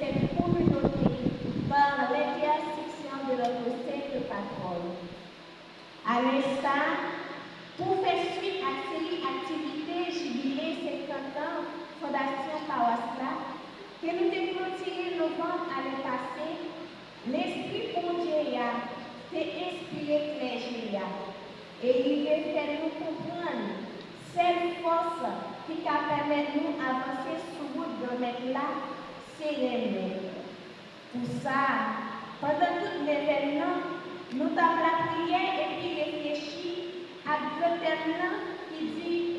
cette communauté par l'intercession de notre sainte patronne. À l'instar, pour faire suite à cette activité jubilé 50 ans Fondation Pawasla, que nous devons tirer novembre à le passé, l'Esprit bon Dieu s'est inspiré clergé et il veut faire nous comprendre cette force qui permet de nous avancer sur route de mettre là, sereinement. Pour ça, pendant tout l'événement, nous avons la prière et puis réfléchir à deux thèmes qui dit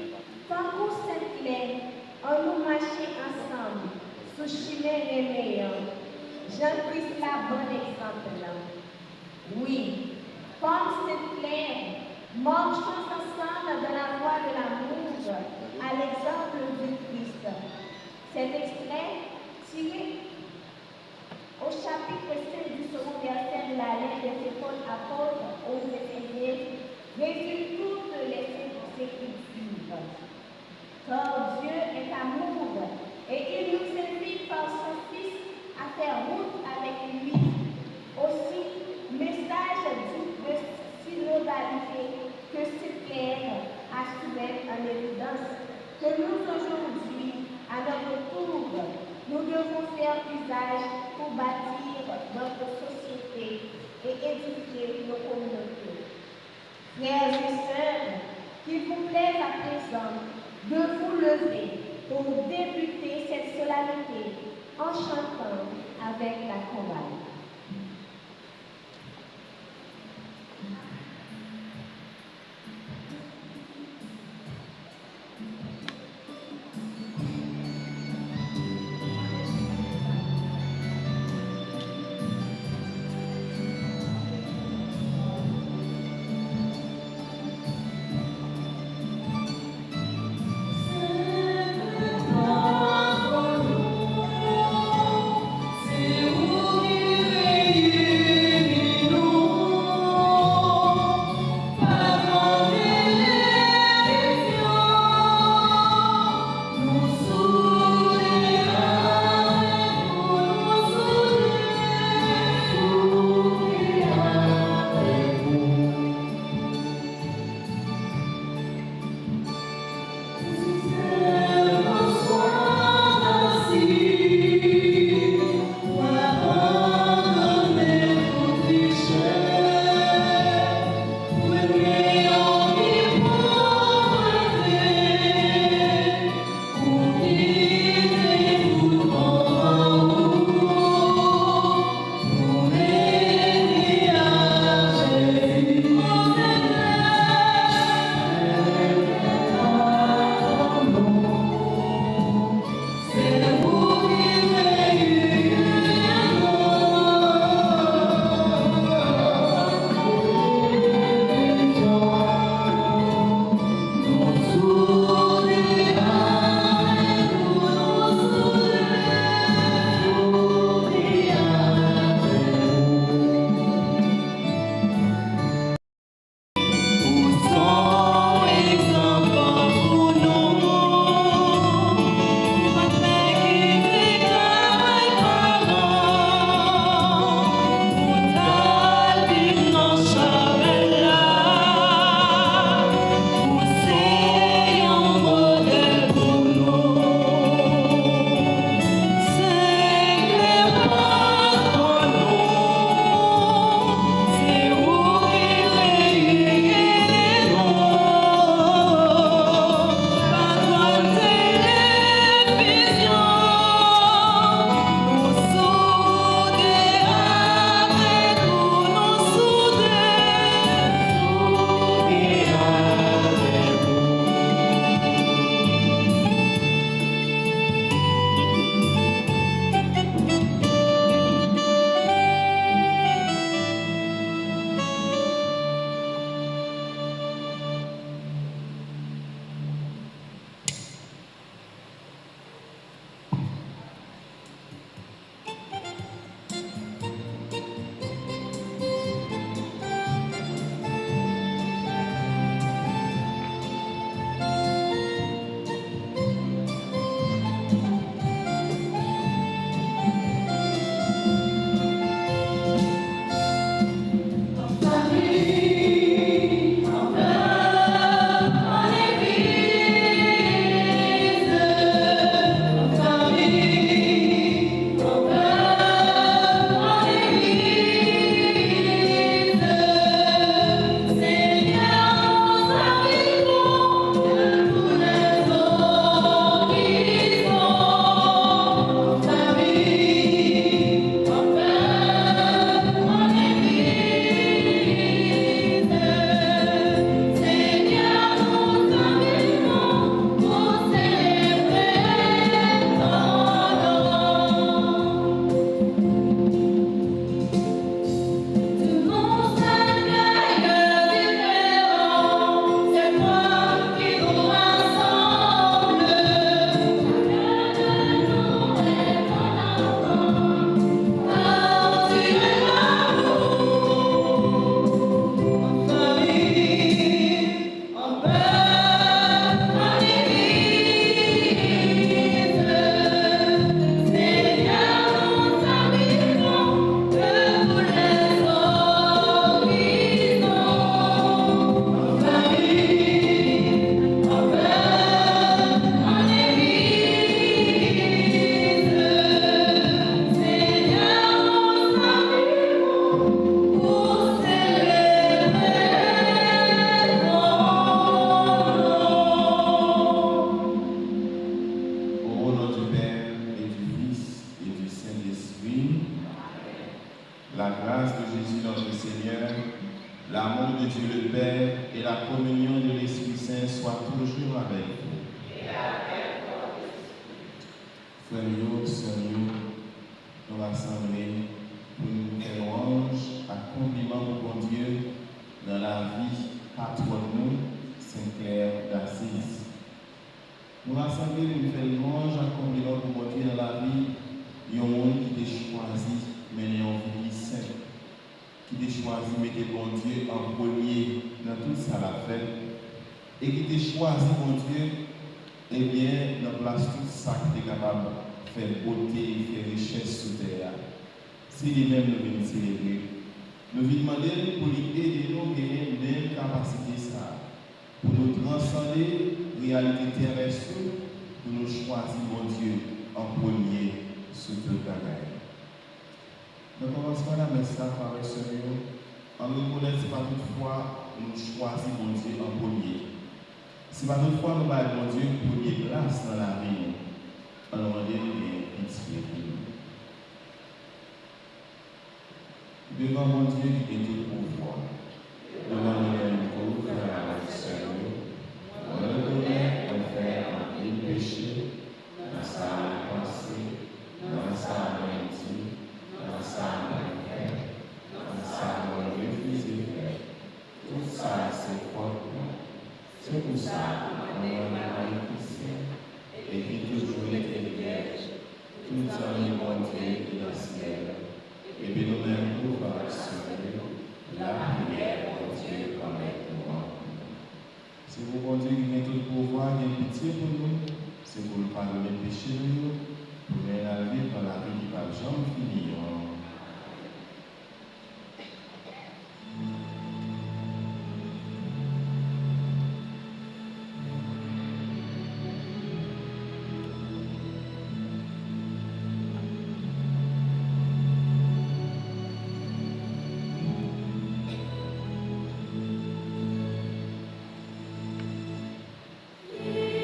Tambour Saint-Clair, on nous marcher ensemble, sous chemin réveillant. Jean-Christ la bon exemple. Oui, comme Saint-Clair, marchons ensemble dans la voie de l'amour, à l'exemple du Christ. Cet extrait tiré au chapitre 5 du second verset de la lettre de Paul apôtre aux Éphésiens, résume toutes les Écritures. Car Dieu est amour et il nous invite par son Fils à faire route avec lui. Aussi, message de synodalité que ce clair a soumis en évidence que nous aujourd'hui, à notre tour, nous devons faire usage pour bâtir notre société et édifier nos communautés. Frères et sœurs, qu'il vous plaise à présent de vous lever pour débuter cette solennité en chantant avec la chorale. C'est où de Dieu le Père et la communion de l'Esprit Saint soient toujours avec vous. Frères et sœurs, nous rassembler pour nous faire louange, accomplissement pour bon Dieu dans la vie patronne nous, Sainte-Claire d'Assise. Nous rassembler pour nous faire louange, accomplissement pour bon Dieu dans la vie, il y a un monde qui t'a choisi, mais il y a une vie sainte, qui t'a choisi, mais mettre bon Dieu en premier dans tout ça la fait, et qui t'a choisi, bon Dieu, eh bien, dans place tout ça qui est capable de faire beauté et faire richesse sur terre. Si lui-même nous venons célébrer, nous venons demander pour lui aider nous à gagner une même capacité ça, pour nous transcender la réalité terrestre, pour nous choisir mon Dieu en premier sur tout le bagaille. Nous commençons la messe par le Seigneur, en nous reconnaissant pas toutefois nous choisir mon Dieu en premier. Si pas toutefois nous baillons mon Dieu première place dans la vie, alors on est pitié pour nous. Devant mon Dieu qui est tout pouvoir, devant nous faire la Seigneur, on reconnaît qu'on fait un péché dans sa pensée, dans sa mentire, dans sa manière, dans sa refusée. Tout ça, c'est faute. C'est pour ça qu'on est en Christ et qui toujours était vierge, tout ça est bon Dieu dans le ciel. Et puis nous-mêmes, nous allons sauver la prière pour Dieu comme nous. C'est pour bon Dieu qui a tout le pouvoir, qui a pitié pour nous, c'est pour nous pardonner les péchés de nous, pour mener la vie dans la vie qui va jamais finir. Yeah.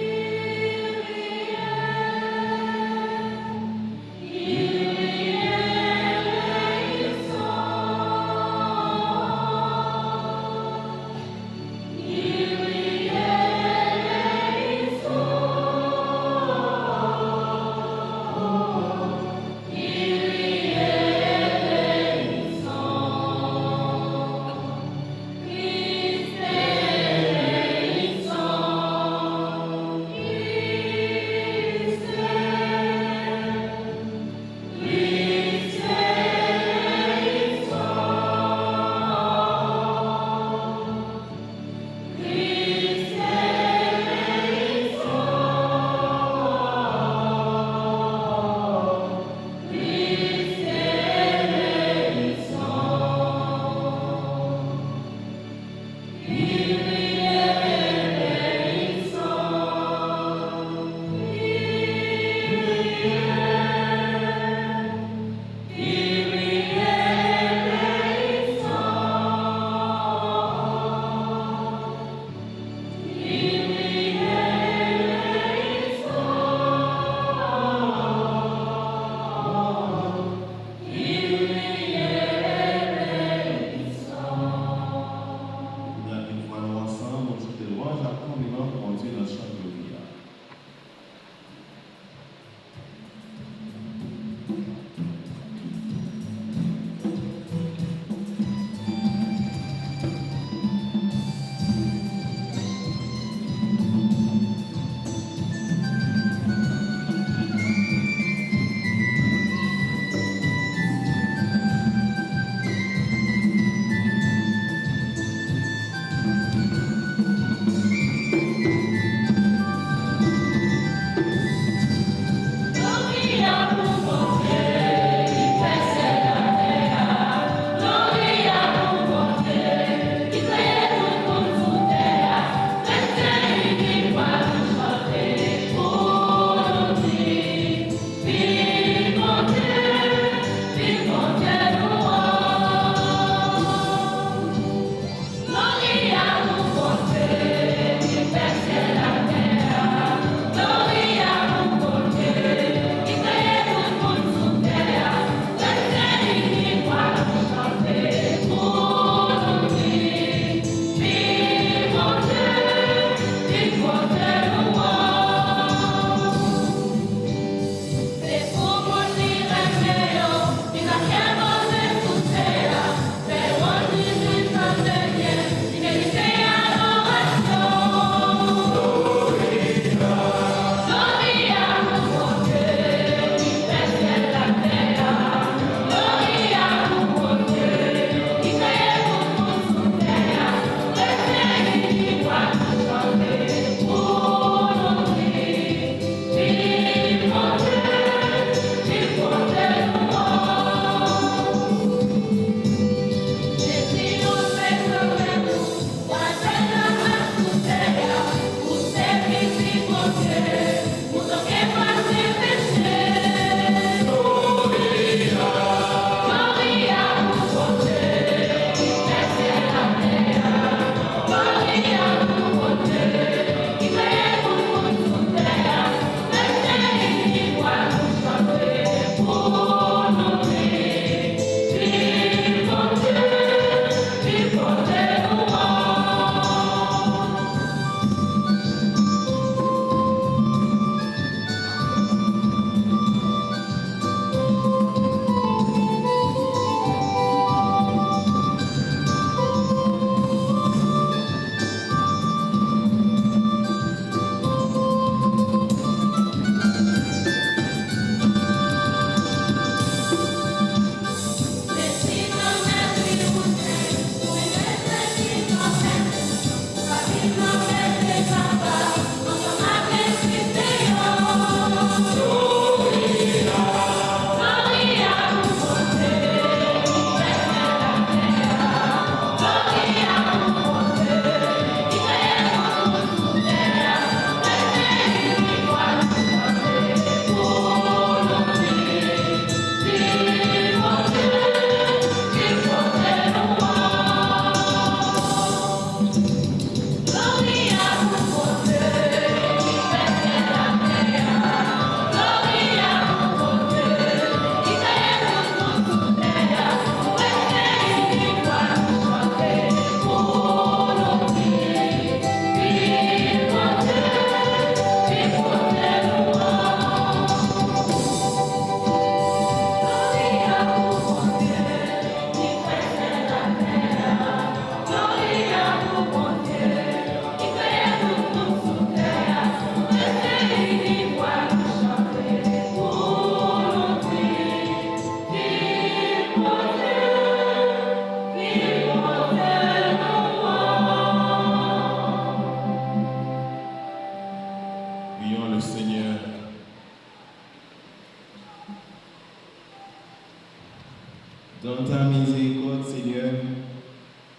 Dans ta miséricorde, Seigneur,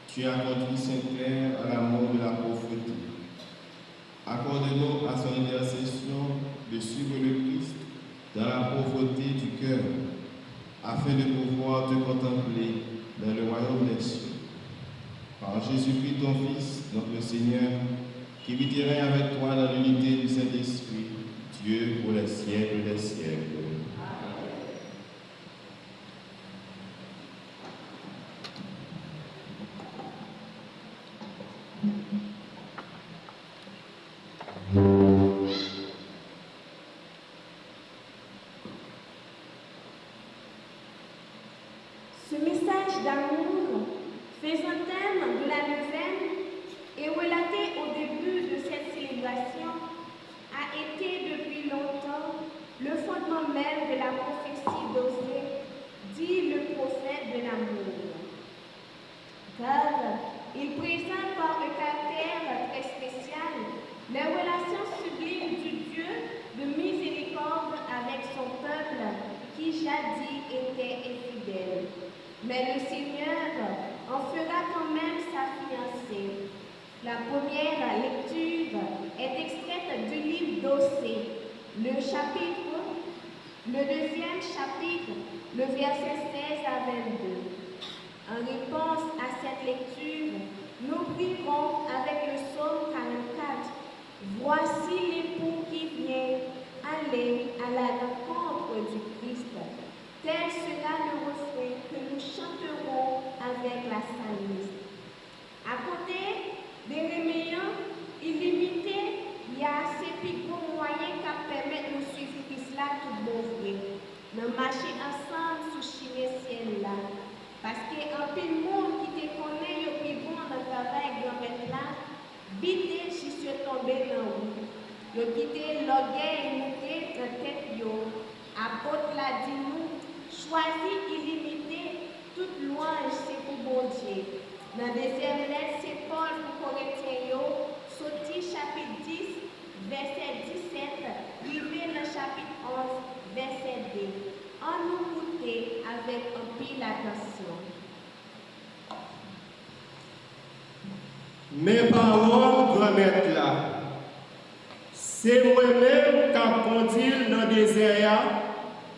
tu as conduit Saint-Clair à la mort de la pauvreté. Accorde-nous à son intercession de suivre le Christ dans la pauvreté du cœur, afin de pouvoir te contempler dans le royaume des cieux. Par Jésus-Christ, ton Fils, notre Seigneur, qui vit et règne avec toi dans l'unité du Saint-Esprit, Dieu pour les siècles des siècles. Ce message d'amour, faisant thème de la neuvaine et relaté au début de cette célébration, a été depuis longtemps le fondement même de la prophétie d'Osée, dit le prophète de l'amour. Car il présente par un caractère très spécial les relations sublimes du Dieu de miséricorde avec son peuple qui jadis était infidèle. Mais le Seigneur en fera quand même sa fiancée. La première lecture est extraite du livre d'Osée, le deuxième chapitre, le verset 16 à 22. En réponse à cette lecture, nous prierons avec le psaume 44. Voici l'époux qui vient, aller à la rencontre du Christ. Tel sera le refrain que nous chanterons avec la psalmiste. À côté des remèdes illimités, il y a ces plus gros moyens qui permettent de suivre Christ là tout bon vrai. Nous marcher ensemble sous chimé ciel là. Parce qu'un peu de monde qui te connaît, il plus bon dans le travail grand-mère là, vite si tu tombé dans l'eau. Yo quitté l'orgueil monté dans tête yo. Apôtre l'a dit nous. Choisi illimité, toute louange c'est pour bon Dieu. Dans la deuxième lettre, c'est Paul pour Corinthiens, sorti chapitre 10, verset 17, arrivé dans chapitre 11, verset 2. En nous goûter avec un pile attention. Mes paroles, grand-mère là, c'est moi-même qui a conduit dans le désert,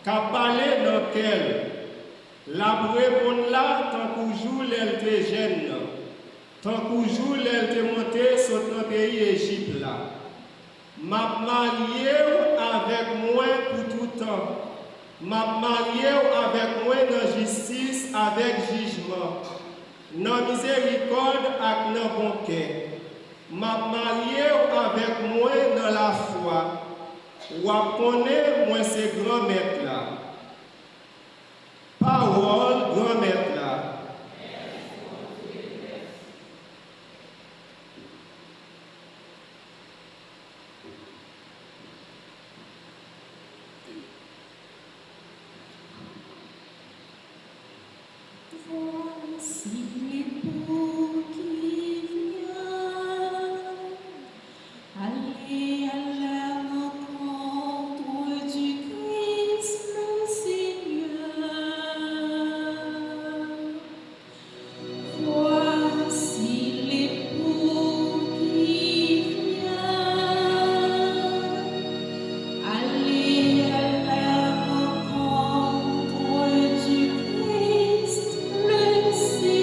qui a parlé dans lequel la répondre là, tant que jour elle était jeune, tant que jour elle était montée sur le pays Égypte là. M'a marié avec moi pour tout temps. M'a marié avec moi dans justice, avec jugement, dans miséricorde et dans bon cœur. M'a marié avec moi dans la foi. Ou à connaître moi ces grands maîtres là. Parole grand maître là. Voici l'époux qui vient, allez à la rencontre du Christ le Seigneur. Voici l'époux qui vient, allez à la rencontre du Christ le Seigneur.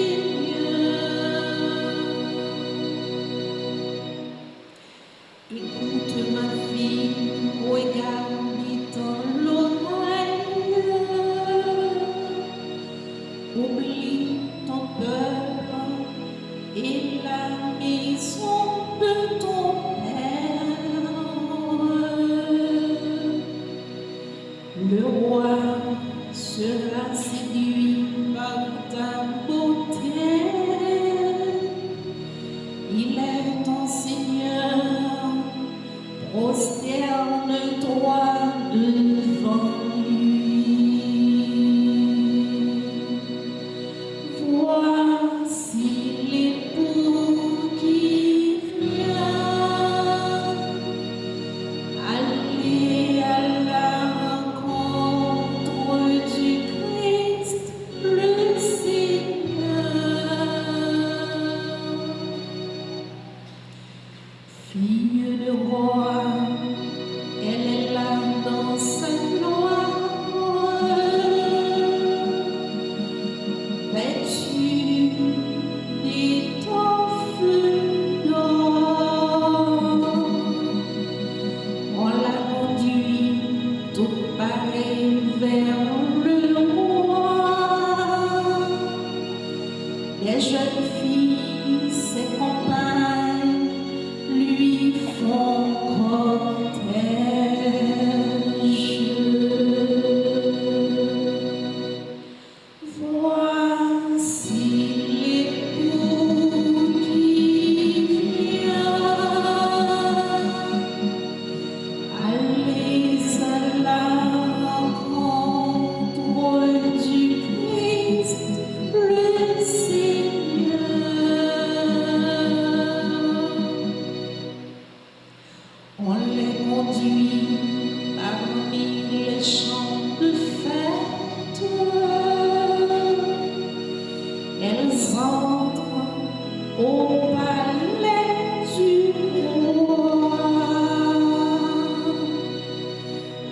Écoute ma fille, regarde dans l'oreille, oublie ton peuple et la maison de ton père. Le roi sera séduit par ta beauté. Il est ton Seigneur, prosterne-toi devant lui. Voici l'époux qui vient, allez à la rencontre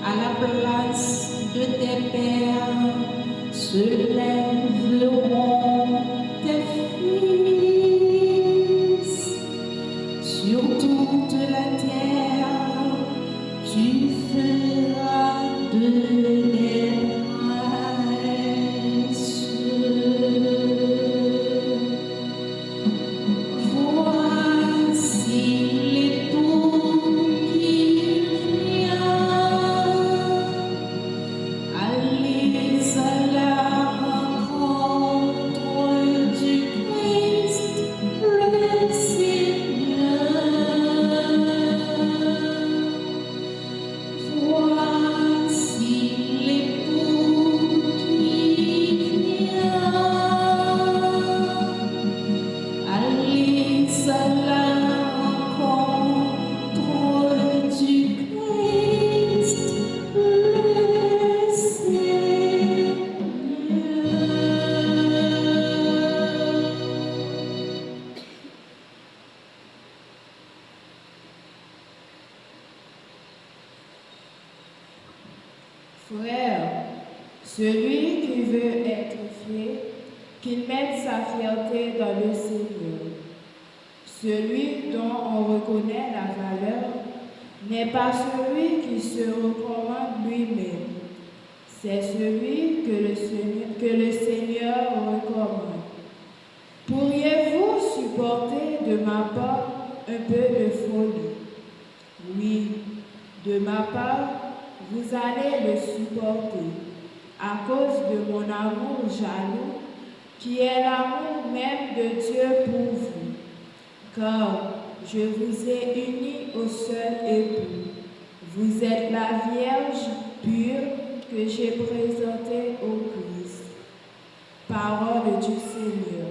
à la place de tes pères se lèveront tes fils. Sur toute la terre, tu feras de les princes. Voici l'époux qui vient. Allez à la rencontre du Christ, le Seigneur. Voici l'époux qui vient. Allez à la rencontre du Christ, le Seigneur. Frère, celui qui veut être fier, qu'il mette sa fierté dans le Seigneur. Celui dont on reconnaît la valeur n'est pas celui qui se recommande lui-même, c'est celui que le Seigneur recommande. Pourriez-vous supporter de ma part un peu de folie? Oui, de ma part, vous allez le supporter à cause de mon amour jaloux, qui est l'amour même de Dieu pour vous. Car je vous ai unis au seul époux. Vous êtes la Vierge pure que j'ai présentée au Christ. Parole du Seigneur.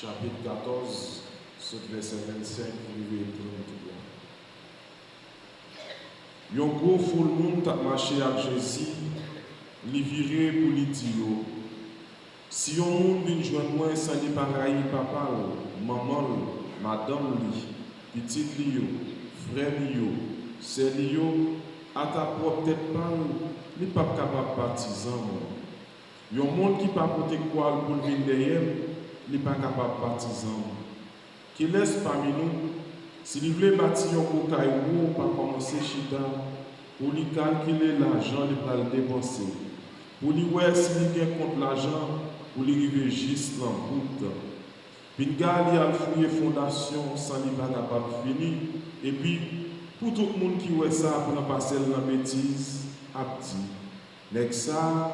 Chapitre 14, ce verset 25, verset 33. Yon gros foule monde t'a marché avec Jésus, li viré pour li dire, si yon monde vient joindre moi sans li pareil papa, maman, madame li, petite li yo, frère li yo, sœur li yo, à ta propre tête parle, li pas capable partisan. Yon monde qui pas porter quoi pour venir derrière, li pas capable partisan. Qui laisse parmi nous, si vous voulez bâtir un cocaï ou pas commencer chita, pour lui calculer l'argent, il va le dépenser. Pour lui voir si il gagne contre l'argent, pour lui arriver juste dans le bout. Puis il a fouillé fondation sans lui pas capable de finir. Et puis, pour tout le monde qui voit ça, pour passer dans la bêtise, a dit, avec ça,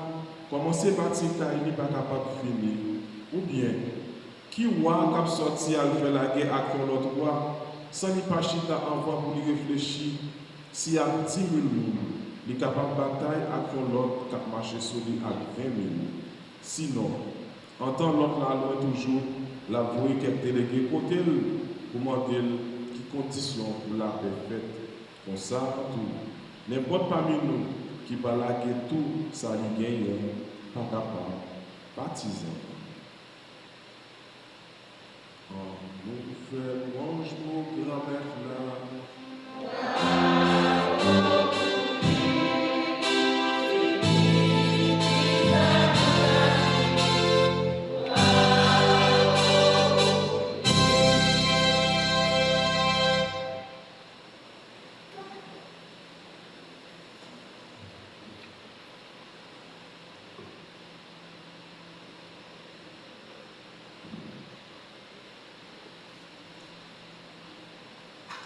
commencer à bâtir il n'est pas capable de finir. Ou bien, qui voit cap sorti à faire la guerre avec notre roi, sans n'y pas chita avant pour lui réfléchir, Si à 10 000 il est capable de bataille avec l'autre qui a marché sur lui à 20 000. Sinon, en tant l'autre là, loin toujours, la voie qui est déléguée côté pour demander qui conditions pour la paix faite. Comme ça, tout. N'importe parmi nous qui va laguer tout ça lui gagne, pas capable, baptisé. Nous faisons mange pour grand-mère là.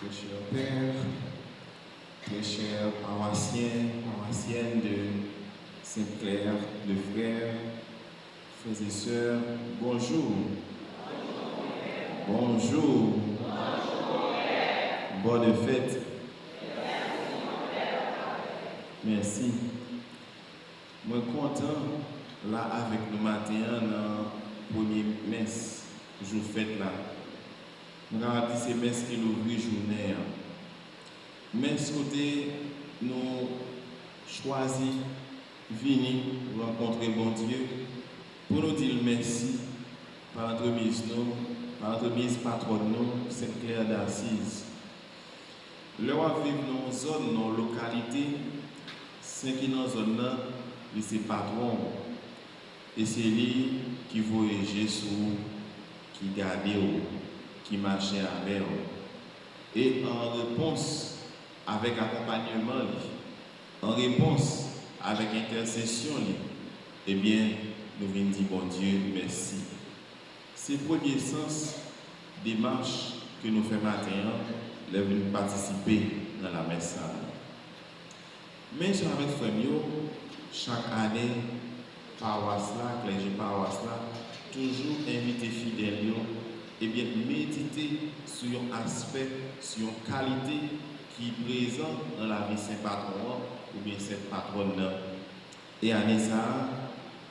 Très cher Père, très chers paroissiennes de Sainte-Claire, de frères et sœurs, bonjour. Bonjour. Bonne fête. Merci. Je suis content là avec nous matin dans la première messe, jour fête là. Nous avons dit que c'est messe qui l'ouvre journée. Messe côté, nous choisissons venir rencontrer bon Dieu pour nous dire merci par l'entremise patronne nous, Sainte-Claire d'Assise. Là où vivre dans une zone, dans une localité, c'est qui dans une zone là, c'est patron. Et c'est lui qui voyage sur, qui garde, qui marche avec eux. Et en réponse, avec accompagnement, en réponse, avec intercession, eh bien, nous venons dire bon Dieu, merci. C'est le premier sens des marches que nous faisons matin, nous venons participer dans la messe. Mais avec Femio, chaque année, paroisse là, clergé paroisse là, toujours inviter fidèles, et bien méditer sur un aspect, sur une qualité qui est présente dans la vie Saint-Patron ou bien Sainte-Patronne. Et année ça,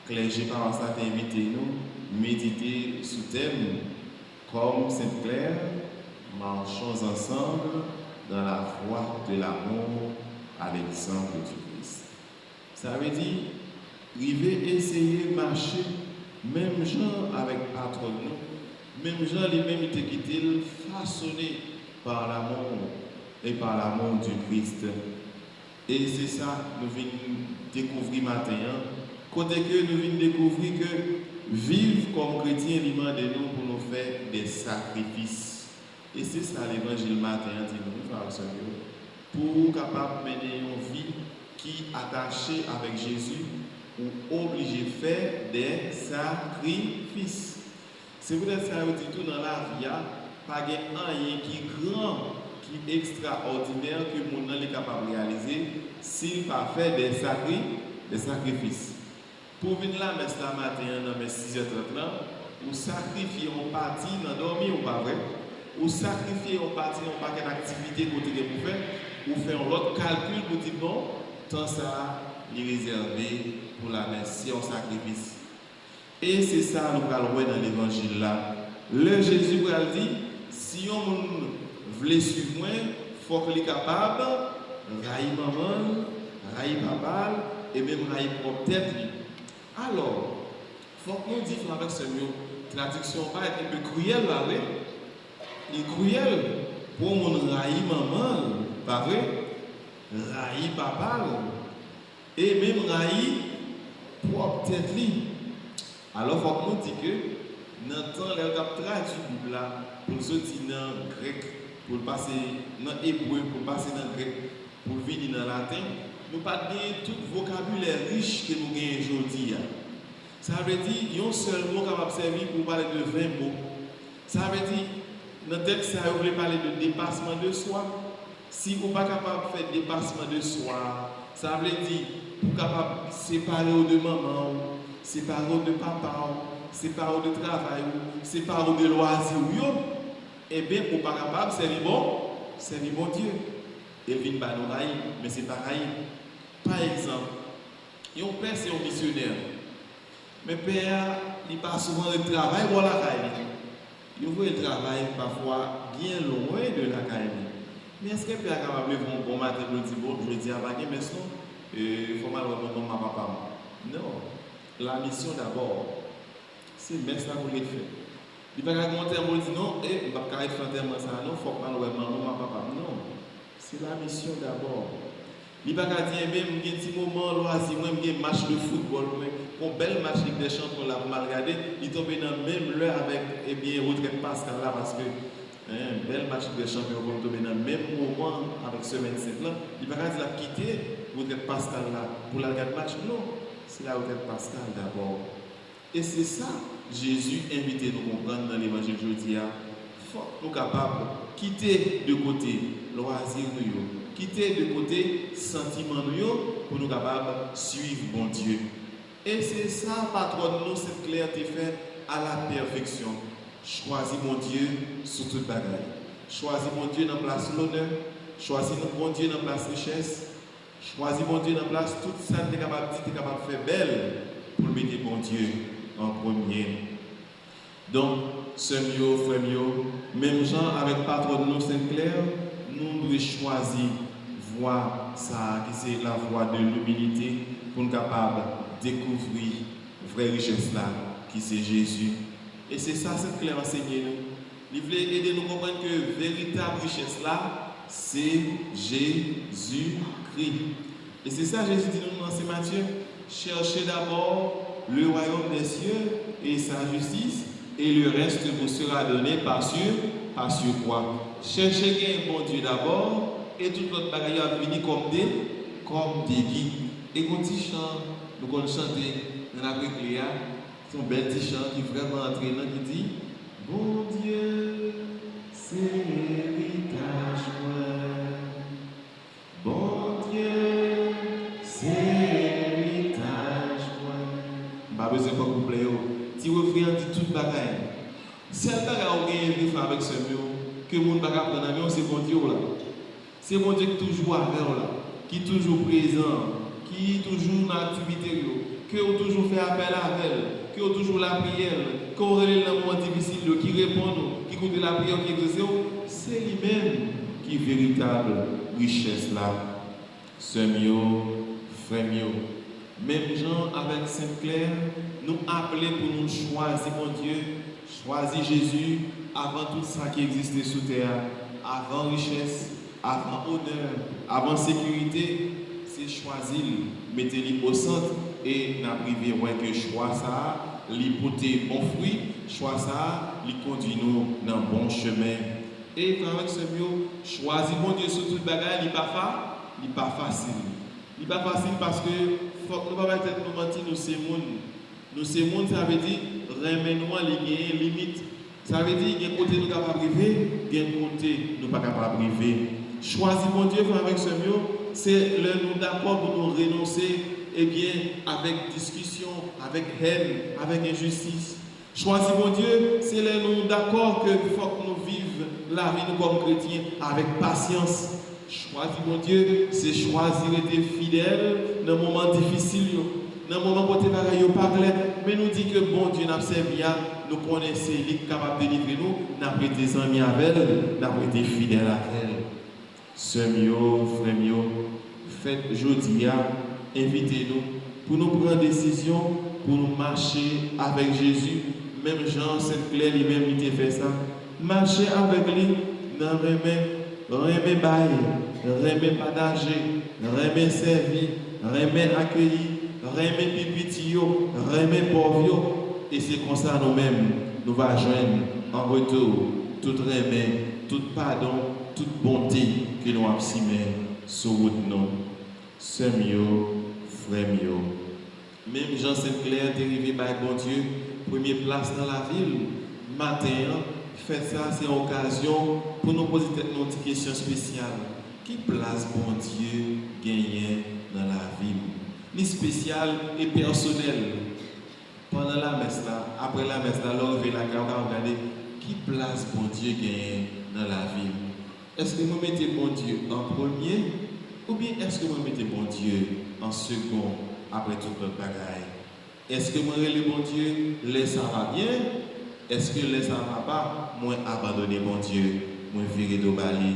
clergé paroisse là invité nous méditer sur thème comme Sainte-Claire, marchons ensemble dans la voie de l'amour à l'exemple du Christ. Ça veut dire, priver, essayer de marcher, même gens avec patron, même gens les mêmes qui façonnés par l'amour et par l'amour du Christ. Et c'est ça nous venons découvrir maintenant. Côté que nous venons découvrir que vivre comme chrétien, il demande de nous pour nous faire des sacrifices. Et c'est ça l'évangile matin dit nous, pour capable mener une vie qui est attachée avec Jésus ou obligé de faire des sacrifices. C'est vrai que ça veut dire tout dans la vie, pas rien qui est grand, qui est extraordinaire que le monde est capable de réaliser s'il pas fait des sacrifices. Pour venir là, mais ce matin, dans 6h30, ou sacrifier en partie dans dormir ou pas vrai, ou sacrifier en partie dans paquet d'activités que vous faire, ou faire un autre calcul pour dire non, tant ça est réservé pour la messe, si on sacrifice. Et c'est ça nous allons voir dans l'évangile là. Le Jésus va dire, si on veut suivre moi, il faut qu'il soit capable de railler maman, railler papa, et même railler propre tête. Alors, il faut que nous disions avec ce mot, traduction pas être un peu cruelle là, oui. Il est cruel pour mon railler maman, pas vrai? Railler papa, et même railler propre tête. Alors, il faut que nous disions que dans le temps, elle a traduit la Bible pour sortir dans le grec, pour passer dans l'hébreu, pour passer dans le grec, pour venir dans le latin. Nous n'avons pas tout le vocabulaire riche que nous avons aujourd'hui. Ça veut dire qu'il y a un seul mot capable de servir pour parler de 20 mots. Ça veut dire, dans le texte, vous voulez parler de dépassement de soi. Si vous n'êtes pas capable de faire dépassement de soi, ça veut dire pour capable de séparer de maman, séparer de papa, séparer de travail, séparer de loisirs, eh bien, vous n'êtes pas capable de servir bon Dieu. il vient par nous, mais c'est pareil. Par exemple, un père, c'est un missionnaire. Mais père, il passe souvent le travail pour la caille. Il voit le travail parfois bien loin de la caille. Mais est-ce que le père est capable de faire un bon matin pour dire, bon, je dis à ma mais sinon, il faut malheureusement ma papa. Non. La mission d'abord, c'est mettre ça pour les faire. Il ne va pas monter en dire non, et il ne va pas faire ça, non, il faut pas malheureusement ma papa. Non. C'est la mission d'abord. Il ne va pas dire, même, il y a un petit moment, loisir, il y a un match de football, un bel match avec des champions là, pour mal regarder, il tombe dans la même l'heure avec, eh bien, retraite Pascal là, parce que, un bel match des champions pour tomber dans le même moment avec ce 27 là, il ne va pas dire la quitter, retraite Pascal là, pour la regarder match, non, c'est la retraite Pascal d'abord. Et c'est ça, Jésus invite nous à comprendre dans l'évangile aujourd'hui, il faut nous capables de quitter de côté loisir nous. Quitter de côté sentiment pour nous capables de suivre bon Dieu. Et c'est ça, patron, nous, cette clarté fait à la perfection. Choisis mon Dieu sur toute bagaille. Choisis mon Dieu dans la place l'honneur. Choisis mon Dieu dans la place richesse. Choisis mon Dieu dans la place tout ça que tu es capable de faire belle pour mettre mon Dieu en premier. Donc, sœurs, frères, même gens avec patron, nous, Saint-Clair, nous devons choisir voie ça qui c'est la voie de l'humilité pour nous capables de découvrir la vraie richesse là qui c'est Jésus. Et c'est ça cette clair enseigné nous. Il voulait aider nous à comprendre que la véritable richesse là c'est Jésus-Christ. Et c'est ça Jésus dit nous dans Saint Matthieu, cherchez d'abord le royaume des cieux et sa justice et le reste vous sera donné par sur quoi? Cherchez un bon Dieu d'abord et tout notre bagage va venir comme des guides. Et quand il chante, nous allons chanter dans la prière, c'est un bel petit chant qui est vraiment entraînant qui dit bon Dieu, c'est l'héritage moi. Bon Dieu, c'est l'héritage moi. Pas besoin de coupler. Si vous voulez dire toute bagaille, c'est le bagage où vous avez avec ce mur. Que le monde va prendre en c'est bon Dieu là. C'est bon Dieu qui est toujours avec là, qui est toujours présent, qui est toujours dans l'activité, qui a toujours fait appel à elle, qui a toujours la prière, qui a dans le moment difficile, qui répond, qui écoute la prière, qui exerce, c'est lui-même qui est véritable richesse là. Sœurs, frères, même gens avec Saint-Clair, nous appelons pour nous choisir mon Dieu, choisir Jésus avant tout ça qui existait sous terre, avant richesse, avant honneur, avant sécurité, c'est choisir, mettez-le au centre et n'a privé que choix ça, l'hypothèse bon fruit, choix ça, il conduit nous dans le bon chemin. Et avec ce mieux, choisir mon Dieu sur toute bagaille, il n'est pas facile. Il n'est pas facile parce que faut que nous ne pas nous mentir, nous c'est monde. Nous c'est monde, ça veut dire remets-nous les limites. Ça veut dire qu'il y a un côté nous capable de priver, il y a un côté nous pas capable de priver. Choisir mon Dieu avec ce mieux, c'est le nous d'accord pour nous renoncer, eh bien, avec discussion, avec haine, avec injustice. Choisir mon Dieu, c'est le nous d'accord qu'il faut que nous vivions la vie nous comme chrétiens avec patience. Choisir mon Dieu, c'est choisir d'être fidèle dans les moments difficiles, dans les moments où tu n'es pas clair, mais nous dit que bon Dieu n'a servi à nous connaissons, il est capable de délivrer nous, nous avons été amis avec elle, nous avons été fidèles à elle. Sœurs, frères, faites aujourd'hui, invitez-nous pour nous prendre des décisions, pour nous marcher avec Jésus. Même Jean Saint-Clair lui-même il a fait ça. Marcher avec lui, dans remet bail, remet partager, remet servir, remet accueillir, remet pipitio, remet pauvre. Et c'est comme ça nous-mêmes, nous allons joindre en retour tout remet, tout pardon, toute bonté que nous avons sur route nous. Sœurs, frères, même Jean Saint-Clair est arrivé par bon Dieu, première place dans la ville, matin, fait ça, c'est une occasion pour nous poser une question spéciale. Qui place bon Dieu gagne dans la ville? Ni spécial et personnel. Pendant la messe là, après la messe là, l'on veut la regarder qui place bon Dieu gagne dans la ville. Est-ce que vous mettez bon Dieu en premier ou bien est-ce que vous mettez bon Dieu en second après toute notre bagaille? Est-ce que moi le bon Dieu, laisse ça va bien? Est-ce que laisse ça va pas? Moi abandonner bon Dieu, moi virer de bali.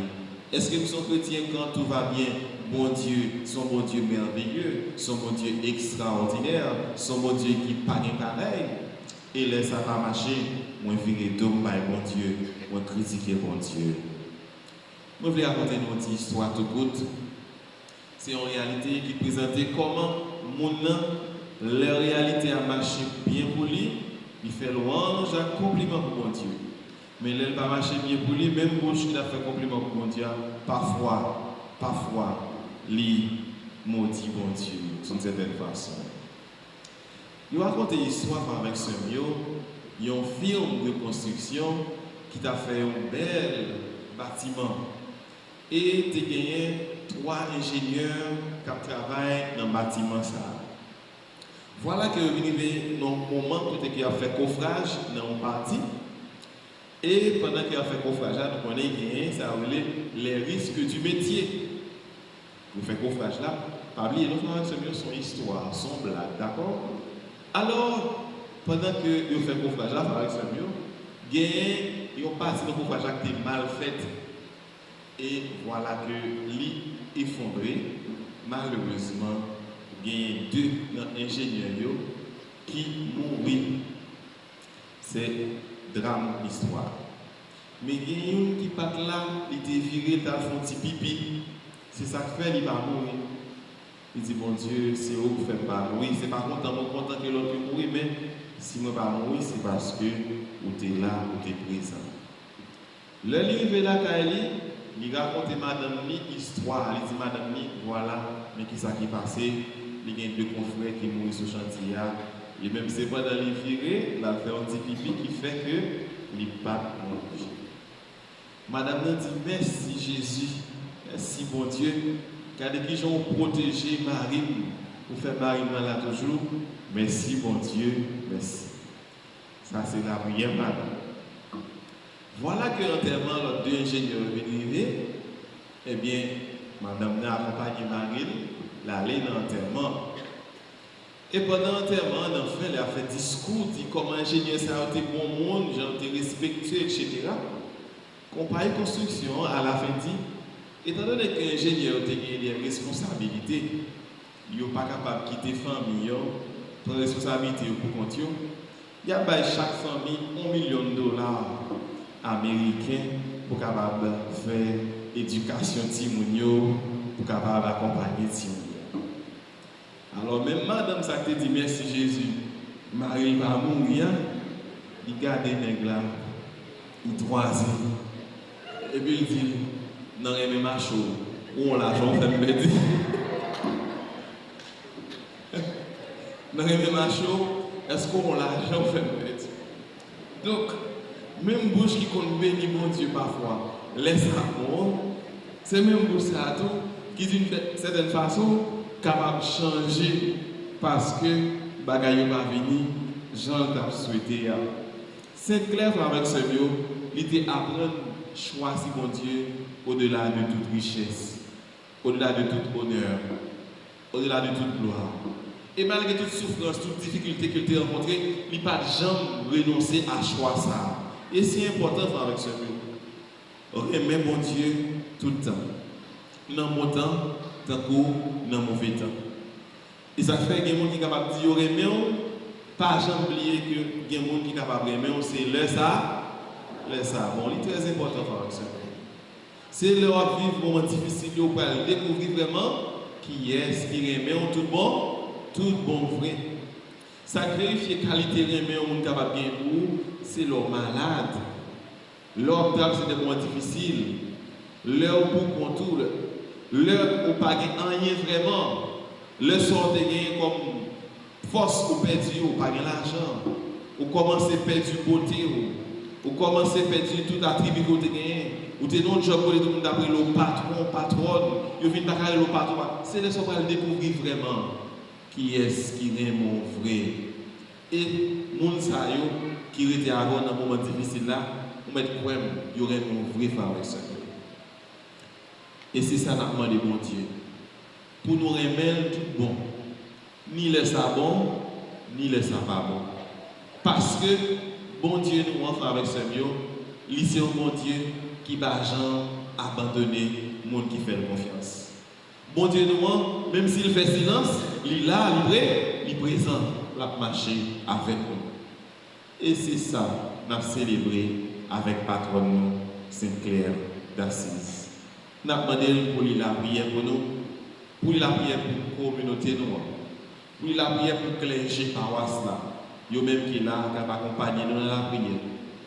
Est-ce que nous sommes chrétiens quand tout va bien? Bon Dieu, son bon Dieu merveilleux, son bon Dieu extraordinaire, son bon Dieu qui pas pareil. Et laisse ça pas marcher, moi virer de bon Dieu, moi critiquer bon Dieu. Je vais raconter une petite histoire tout courte. C'est une réalité qui présentait comment leur réalité a marché bien pour lui. Il fait louange, un compliment pour mon Dieu. Mais elle n'a pas marché bien pour lui, même bouche qu'il a fait compliment pour mon Dieu. Parfois, lui maudit mon Dieu, d'une certaine façon. Il raconte une histoire avec ce mieux. Il y a un film de construction qui t'a fait un bel bâtiment. Et tu as gagné 3 ingénieurs qui travaillent dans le bâtiment. Voilà que vous arrivez dans un moment où tu as fait coffrage dans une partie. Et pendant qu'il a fait coffrage, nous connaissons gagné, ça a les risques du métier. Vous faites coffrage là, pas oublier, nous faisons son histoire, son blague, d'accord? Alors, pendant que vous faites coffrage là, avec ce mieux, gagné, ils ont passé dans le coffrage qui était mal fait. Et voilà que lit effondré, malheureusement, il y a 2 ingénieurs qui mourent. C'est drame histoire. Mais il y a une qui part là, il était viré, il a fait un petit pipi. C'est ça que fait, il va mourir. Il dit, bon Dieu, c'est où vous faites pas mourir. C'est pas content que l'autre peut mourir, mais si moi pas mourir, c'est parce que vous êtes là, vous êtes présent. Le livre là, il raconte madame ni histoire, il dit madame ni voilà, mais qui ça qui passé, il y a 2 confrères qui mourent sur chantier, et même c'est pas dans les virées, il a fait un petit pipi qui fait que il pas mourir. Madame dit merci Jésus, merci bon Dieu, car depuis qu'ils ont protégé Marie, pour faire Marie là toujours, merci bon Dieu, merci. Ça c'est la prière madame. Voilà que l'enterrement, les 2 ingénieurs venus, eh bien, madame a accompagné Marie, l'aller dans l'enterrement. Et pendant l'enterrement, l'enfant elle a fait discours, dit comment ingénieur ça a été bon monde, j'ai été respectueux, etc. Comparé construction, à la fin dit, étant donné que l'ingénieur a des responsabilités, il n'est pas capable de quitter la famille, prendre responsabilité pour continuer. Il y a chaque famille $1 million américain pour capable faire éducation Timounio, pour capable accompagner Timounio. Alors même madame ça te dit merci Jésus, Marie va mourir, il garde les nègres là, il troise. Et puis il dit, non, il y a ma chose, où on l'argent fait me dire. Non, il y a ma chose, est-ce qu'on l'argent fait me dire? Donc, même bouche qui compte bénir mon Dieu parfois, laisse ça bon, c'est même bouche ça tout qui d'une certaine façon capable de changer parce que bagaille va venir, Jean t'a souhaité. Sainte-Claire avec ce mot, il était apprendre choisir mon Dieu au-delà de toute richesse, au-delà de tout honneur, au-delà de toute gloire. Et malgré toute souffrance, toute difficulté qu'il t'a rencontrée, il n'a pas jamais renoncé à choisir ça. Et c'est important avec ce mot. Remet mon Dieu tout le temps. Dans mon temps, dans le mauvais temps. Et ça fait qu'il y a des gens qui sont capables de dire remet, pas jamais oublier que il y a des gens qui sont capables de remettre, c'est le ça. Bon, c'est très important avec ce mot. C'est leur vivre un moment difficile, pour découvrir vraiment qui est-ce qui remet tout bon vrai. Ça vérifie qualité remet au monde capable bien pour c'est l'homme malade. L'hôpital c'est des moments difficiles. L'heure pour contour, l'heure où pas rien vraiment. Le sort de gagner comme force ou perdu ou pas l'argent. Ou commencer à perdre beauté ou commencer à perdre tout attribut que tu gagné. Ou tu es non job pour tout le monde d'après le patronne, il vient pas le patron. C'est le soir de découvrir vraiment qui est-ce qui est mon vrai. Et moun sa yo qui était avant dans un moment difficile là, on met quoi il y aurait mon vrai frère avec ça. Et c'est ça qu'on a demandé, bon Dieu. Pour nous remettre tout bon. Ni le ça bon, ni le ça pas bon. Parce que, bon Dieu, nous ensemble avec ce mieux, c'est un bon Dieu qui va jamais abandonner le monde qui fait confiance. Bon Dieu, nous, même s'il fait silence, il est là, il est présent, il a marché avec nous. Et c'est ça qu'on a célébré avec patron nous, Sainte-Claire d'Assise. Nous avons demandé pour lui la prière pour nous, pour la prière pour la communauté nous, pour la prière pour le clergé paroisse là. Yo même qui est là, qui va accompagner nous dans la prière,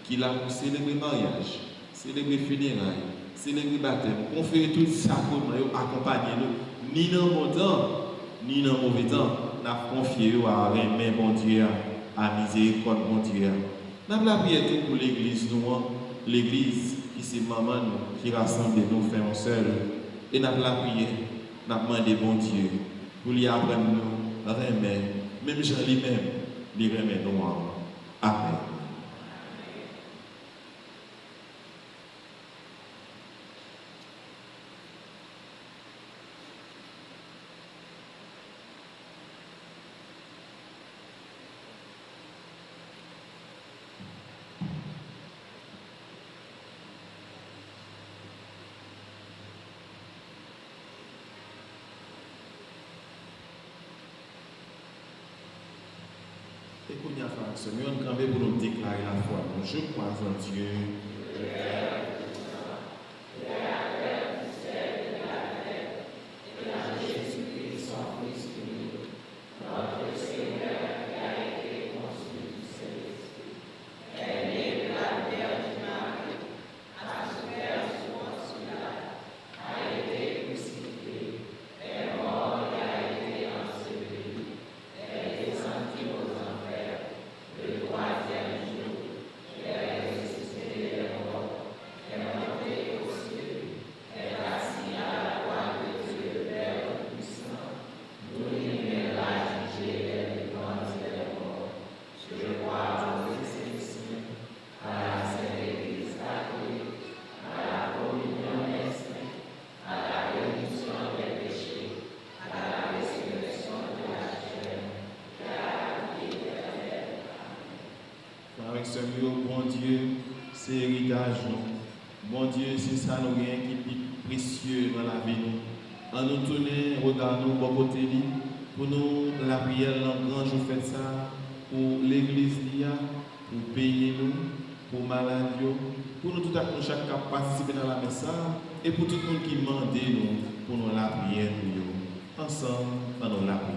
qui est là pour célébrer le mariage, célébrer funérailles, célébrer baptême, on fait tout ça pour nous, accompagner nous, ni dans le bon temps, ni dans le mauvais temps, nous avons confié à remettre bon Dieu, à miséricorde bon Dieu. Nous avons la prière pour l'église, l'église qui c'est maman nous, qui rassemble nous, frères et sœurs, et nous avons la prière, nous avons demandé bon Dieu, pour lui apprendre nous, remettre, même Jean lui-même, les remèdes noirs. Amen. Et qu'on y a fait ce mieux, on campait pour nous déclarer la foi. Je crois en Dieu. Avec ce mot, bon Dieu, c'est héritage nous. Bon Dieu, c'est ça nous rien qui est précieux dans la vie nous. En nous tourner, regardons bon côté pour nous la prière dans grand jour fait ça pour l'église pour payer nous, pour maladie, pour nous tout à coup chaque cas participer dans la messe et pour tout le monde qui demande nous pour nous la prière nous. Ensemble, dans la prière.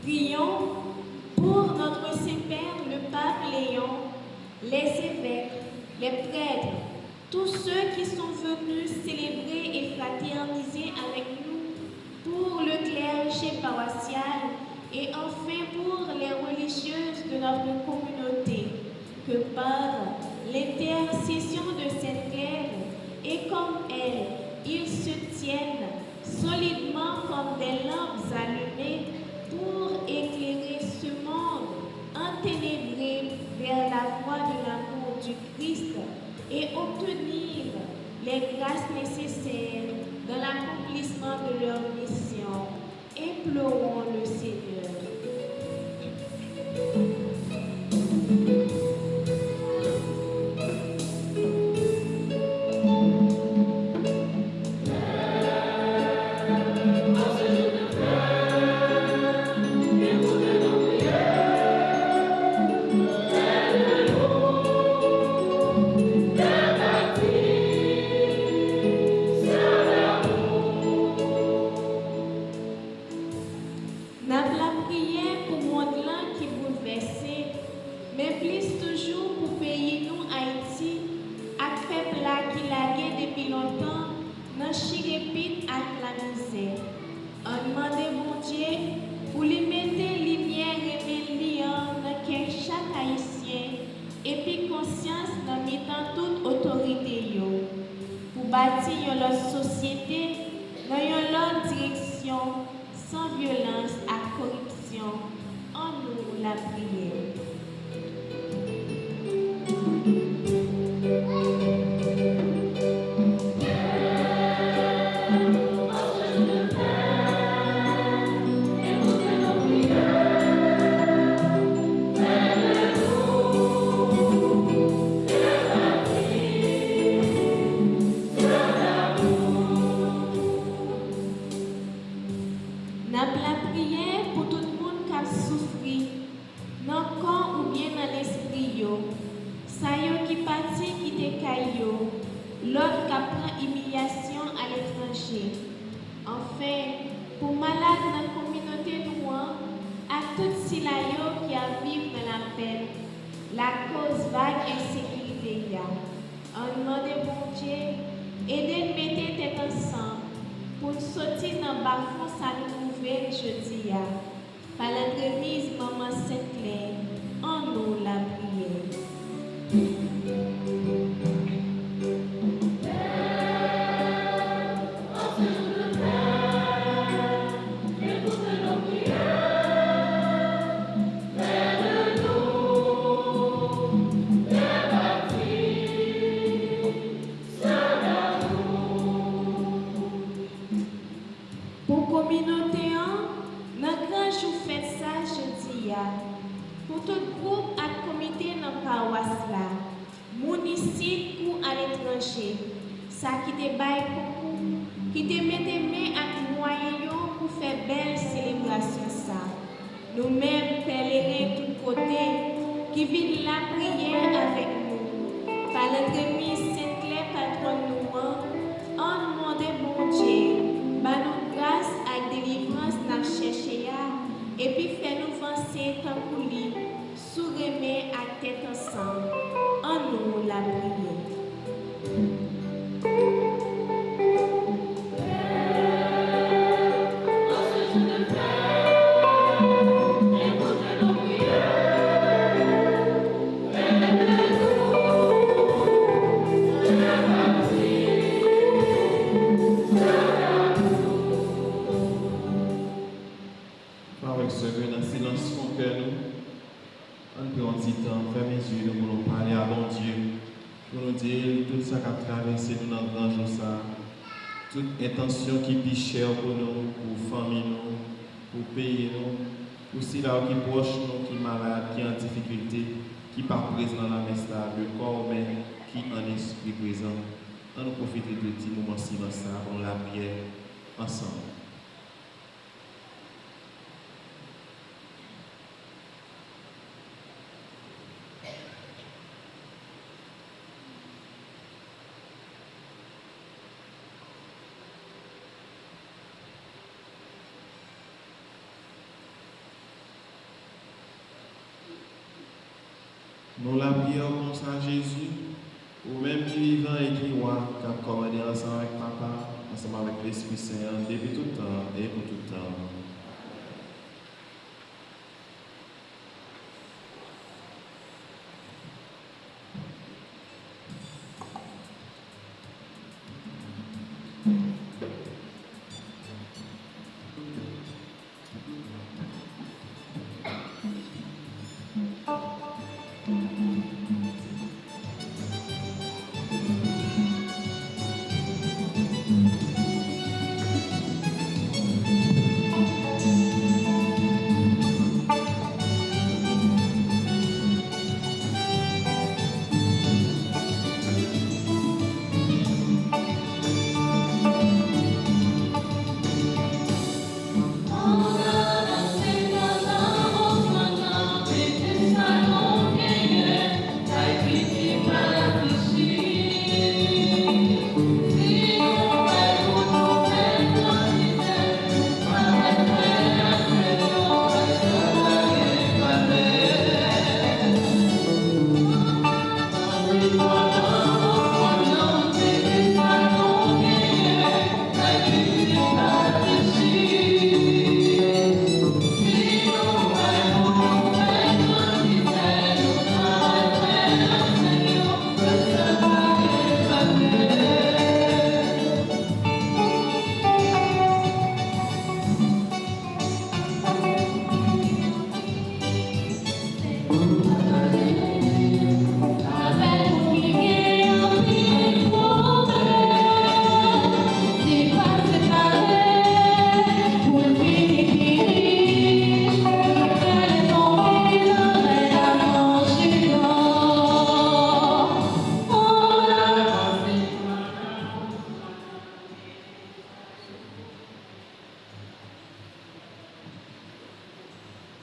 Prions pour notre Saint-Père, le pape Léon, les prêtres, tous ceux qui sont venus célébrer et fraterniser avec nous, pour le clergé paroissial et enfin pour les religieuses de notre communauté, que par l'intercession de cette Claire et comme elle, ils se tiennent solidement comme des lampes allumées pour éclairer ce monde enténébré vers la voie de l'amour du Christ et obtenir les grâces nécessaires dans l'accomplissement de leur mission. Implorons le Seigneur. Bâtir leur société dans leur direction sans violence à corruption. En nous la prière. L'autre qui apprend humiliation à l'étranger. Enfin, pour malades dans la communauté noire, à toutes ceux qui vivent dans la peine, la cause vague insécurité. En demandant bon Dieu, aider de mettre tête ensemble pour nous sortir dans le bas-fond sa nouvelle jeudi. Par l'entremise Maman Sainte-Claire, en nous la prière. Pour tout groupe à comité dans la paroisse là, municipal ou à l'étranger, ça qui te baille beaucoup, qui te mette main à moyens pour faire belle célébration ça. Nous-mêmes pèlerins tout côté, qui viennent la prière avec nous, par l'entremise Sainte-Claire patronne nous, en demandant bon Dieu, par nous grâce à délivrance n'a cherché et puis fait-nous avancer tant pour lui, souremé à tête ensemble, en nous la prière. Toute intention qui est chère pour nous, pour famille, pour pays, pour ceux qui sont proches, qui sont malades, qui sont en difficulté, qui ne sont pas présents dans la messe, le corps même qui en esprit présent. On nous profite de petits moments silencieux avant la prière ensemble. Nous la prions comme ça, Jésus, Ou même qui vivant et qui voit, qui a commandé ensemble avec Papa, ensemble avec l'Esprit Saint, depuis tout le temps et pour tout le temps.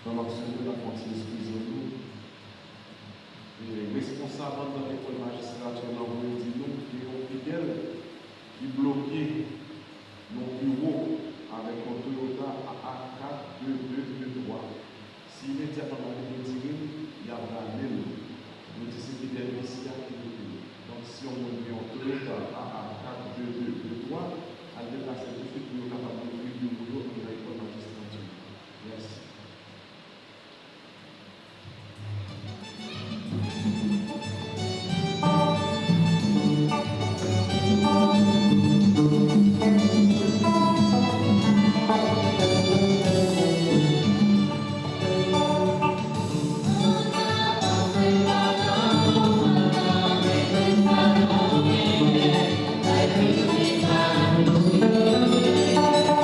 Dans l'action de la conscience excusez-nous. Et responsable de l'école magistrature, nous avons dit nous qui sont fidèles, qui bloquent nos bureaux avec un Toyota AA4 2223. Si immédiatement on veut dire, il y a un nous. Nous disons que c'est fidèle ici à qui nous. Donc si on veut un Toyota AA4 2223, à déplacer tout de suite pour nous capables d'ouvrir du bureau de l'école magistrature. Merci. Thank you.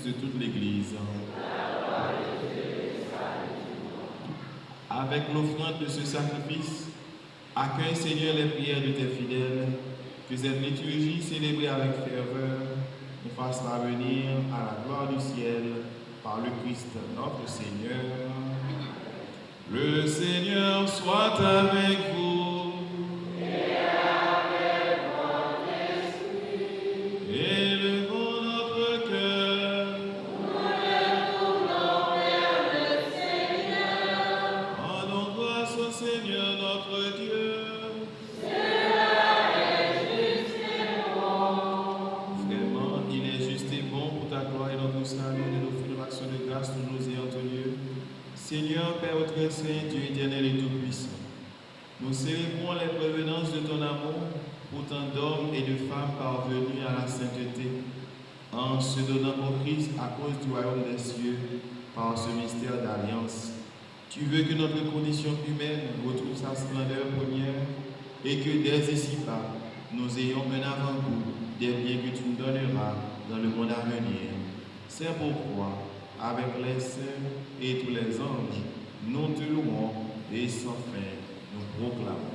de toute l'Église. Avec l'offrande de ce sacrifice, accueille Seigneur les prières de tes fidèles, que cette liturgie célébrée avec ferveur nous fasse parvenir à la gloire du ciel par le Christ notre Seigneur. Le Seigneur soit avec vous. Et avec votre esprit. Élevons notre cœur. Nous le tournons vers le Seigneur. Rendons grâce au Seigneur notre Dieu. Cela est juste et bon. Vraiment, il est juste et bon pour ta gloire et notre salut de nous faire l'action de grâce toujours et en ton lieu. Seigneur, Père très saint, Dieu éternel et tout-puissant, nous célébrons les prévenances de ton amour pour tant d'hommes et de femmes parvenus à la sainteté, en se donnant au Christ à cause du royaume des cieux, par ce mystère d'alliance. Tu veux que notre condition humaine retrouve sa splendeur première et que dès ici-bas, nous ayons un avant-goût des biens que tu nous donneras dans le monde à venir. C'est pourquoi, avec les saints et tous les anges, nous te louons et sans fin nous proclamons.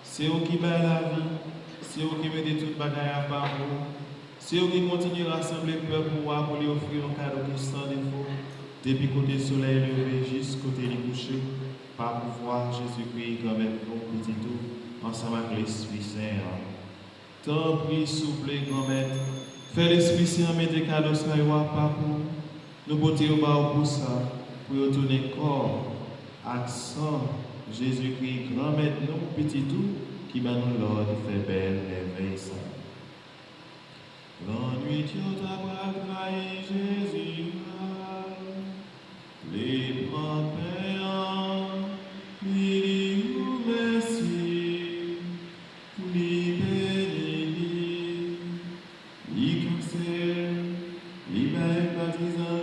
C'est eux qui baillent la vie, c'est eux qui mettent toute bagaille à part vous, c'est eux qui continuent à rassembler le peuple pour lui offrir un cadeau qui sans défaut, depuis côté soleil levé jusqu'au côté du coucher, par pouvoir Jésus-Christ comme nous petit tout, ensemble avec l'Esprit Saint. Tant prie, souple, grand maître, fais l'Esprit Saint mettre des cadeaux sur par pour nous porter au bas pour ça, pour retourner corps, accent. Jésus-Christ, grand maître, nous, petit tout, qui m'a nous l'ordre fait belle merveille ça. L'ennui tu t'as trahi Jésus, les prends payants, lui merci, lui béni, lui cancel, lui bail baptisant.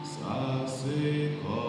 Ça c'est quoi?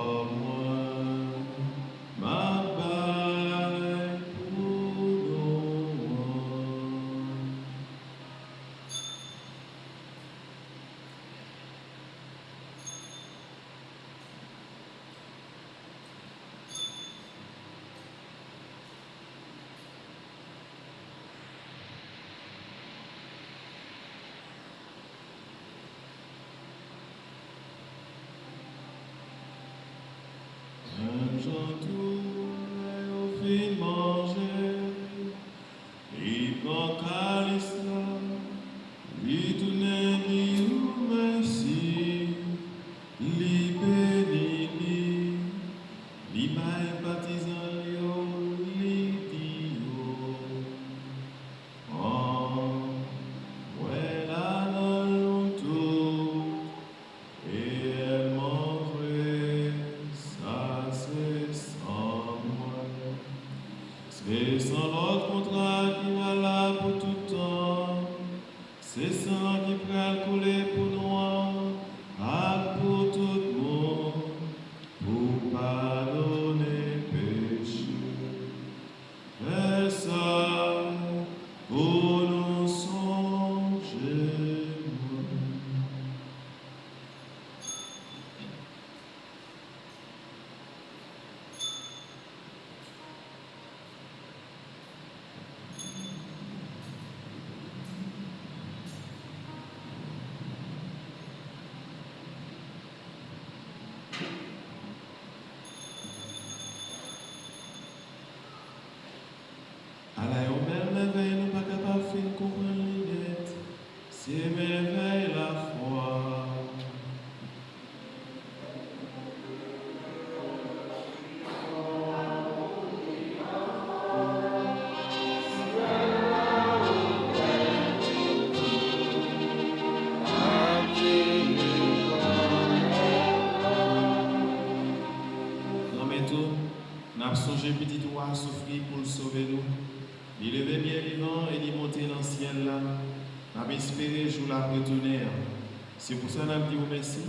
songé petit roi souffrir pour le sauver nous. Il levé bien vivant et il monté dans le ciel là. N'a espéré jour la retourner. C'est pour ça qu'on a dit merci.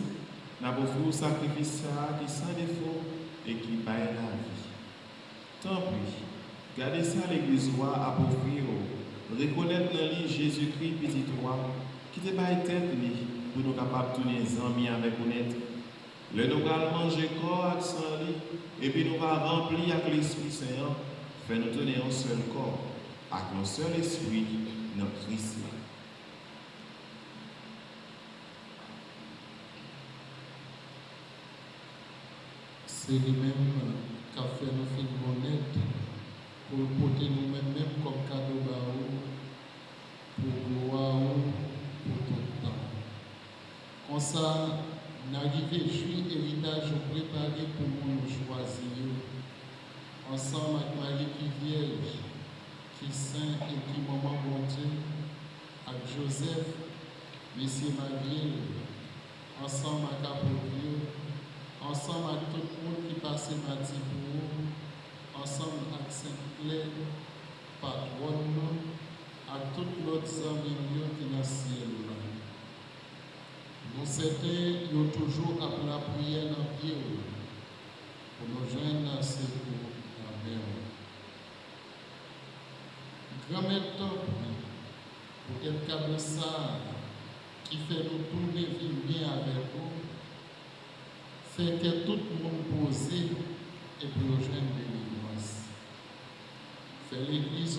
N'a offert un sacrifice qui sans défaut et qui paye la vie. Tant pis. Gardez ça l'église roi à offrir. Reconnaître dans lui Jésus-Christ petit roi qui te baille tête pour nous capables de tourner les amis avec honnête. Le nous allons manger corps avec sang et puis nous allons remplir avec l'Esprit Saint, fait nous tenir un seul corps, avec un seul esprit, notre Christ. C'est lui-même qui a fait nous faire honnête pour porter nous-mêmes comme cadeau pour gloire pour tout le temps. Comme ça, n'arrivé juif héritage préparé pour nous choisir. Ensemble avec Marie qui vierge, qui saint et qui maman bon Dieu, avec Joseph, Messie Marie, ensemble avec Apollo, ensemble avec tout le monde qui passe mardi pour nous, ensemble avec Saint-Claire, patronne, avec tous les autres amis qui sont dans le ciel. Nous certains, nous toujours appelé la prière dans le pied pour nous joindre dans ce pour la mer. Grand-mère top, pour quelqu'un de ça qui fait nous tourner bien avec nous, fait que tout le monde pose et pour nous joindre délivrance. Fait l'église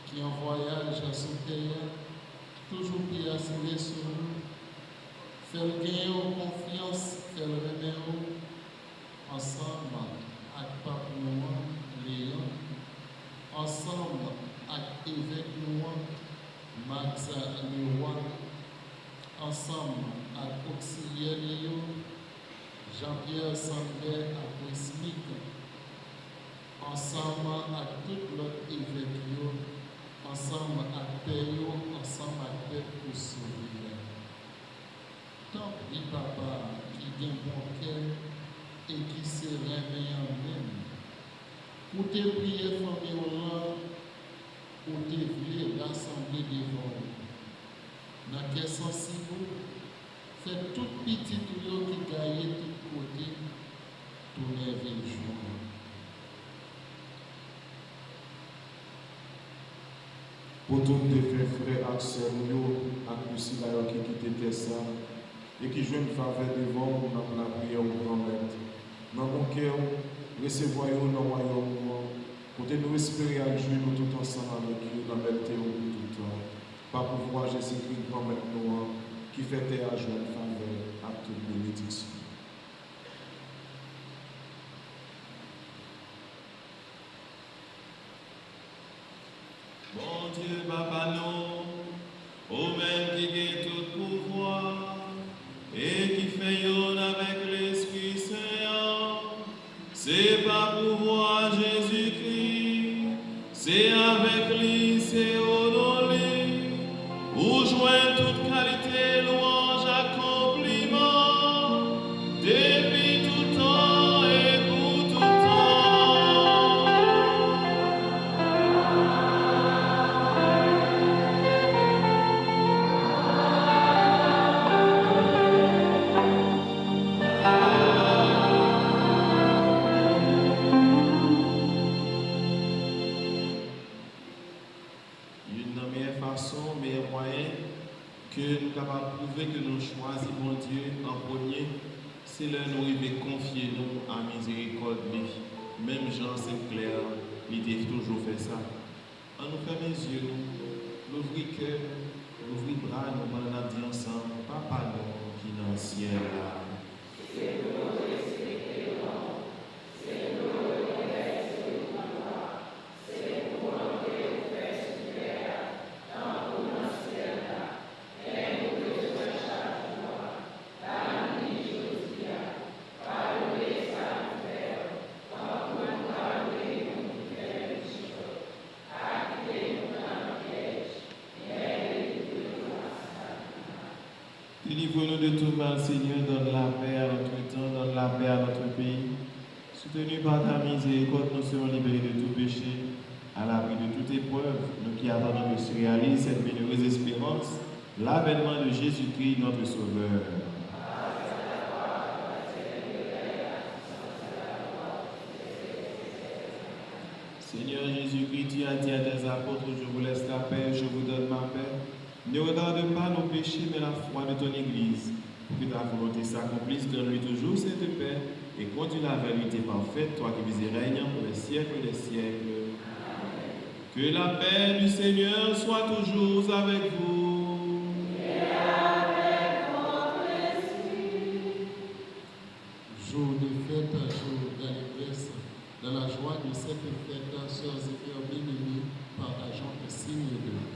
qui en voyage à son terre, toujours bien assuré sur nous. Faire gagner confiance, faire remettre ensemble avec Pape Noir, Léon, ensemble avec évêque Noir, Max Leroy, ensemble avec auxiliaire Léon, Jean-Pierre Sandberg avec Smith, ensemble avec tout l'autre évêque, ensemble avec Père, ensemble avec Père pour sauver. Tant pis, papa, qui vient bon cœur et qui se réveille en même. Pour te prier, famille, pour te vouloir rassembler devant nous. Dans quel sens si vous faites tout petit tuyau qui gagne de tous côtés, tourner vers le jour. Pour tous les frères Axel, avec Lucie qui quittait ça, et qui joue une faveur devant nous dans la prière au grand maître. Dans mon cœur, recevons-nous dans le royaume, pour nous espérer à jouer nous tout ensemble avec vous dans le théo tout le temps. Par pouvoir Jésus-Christ, grand maître nous, qui fait à jouer une faveur à toute bénédiction. Bon Dieu, Papa, nous, au même qui gagne tout pouvoir, et qui fait yon avec l'Esprit Saint, c'est par pouvoir Jésus-Christ, c'est avec lui, c'est au nom lui, où joint toute qualité, louange, accomplissement, depuis tout temps et pour tout temps. Meilleur moyen que nous sommes capables de prouver que nous choisissons Dieu en premier, c'est là nous devons confier nous à miséricorde. Même Jean Saint-Clair, il a toujours fait ça. On nous ferme les yeux, nous ouvrir cœur, nous ouvrir bras, nous allons dire ensemble, Papa nous qui est dans le ciel là. Délivre-nous de tout mal, Seigneur, donne la paix à notre temps, donne la paix à notre pays. Soutenu par ta miséricorde, nous serons libérés de tout péché, à l'abri de toute épreuve, nous qui attendons de se réaliser cette bienheureuse espérance, l'avènement de Jésus-Christ, notre Sauveur. Seigneur Jésus-Christ, tu as dit à tes apôtres, je vous laisse la paix, je vous donne ma paix. Ne regarde pas nos péchés, mais la foi de ton Église. Pour que ta volonté s'accomplisse, donne-lui toujours cette paix et conduis la vérité parfaite, toi qui vis et règnes pour les siècles des siècles. Que la paix du Seigneur soit toujours avec vous. Et avec votre esprit. Jour de fête, jour d'allégresse, dans la joie de cette fête, sœurs et frères bien-aimés, partageons le signe de paix.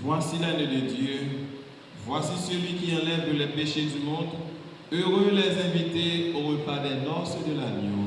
Voici l'année de Dieu, voici celui qui enlève les péchés du monde. Heureux les invités au repas des noces de l'agneau.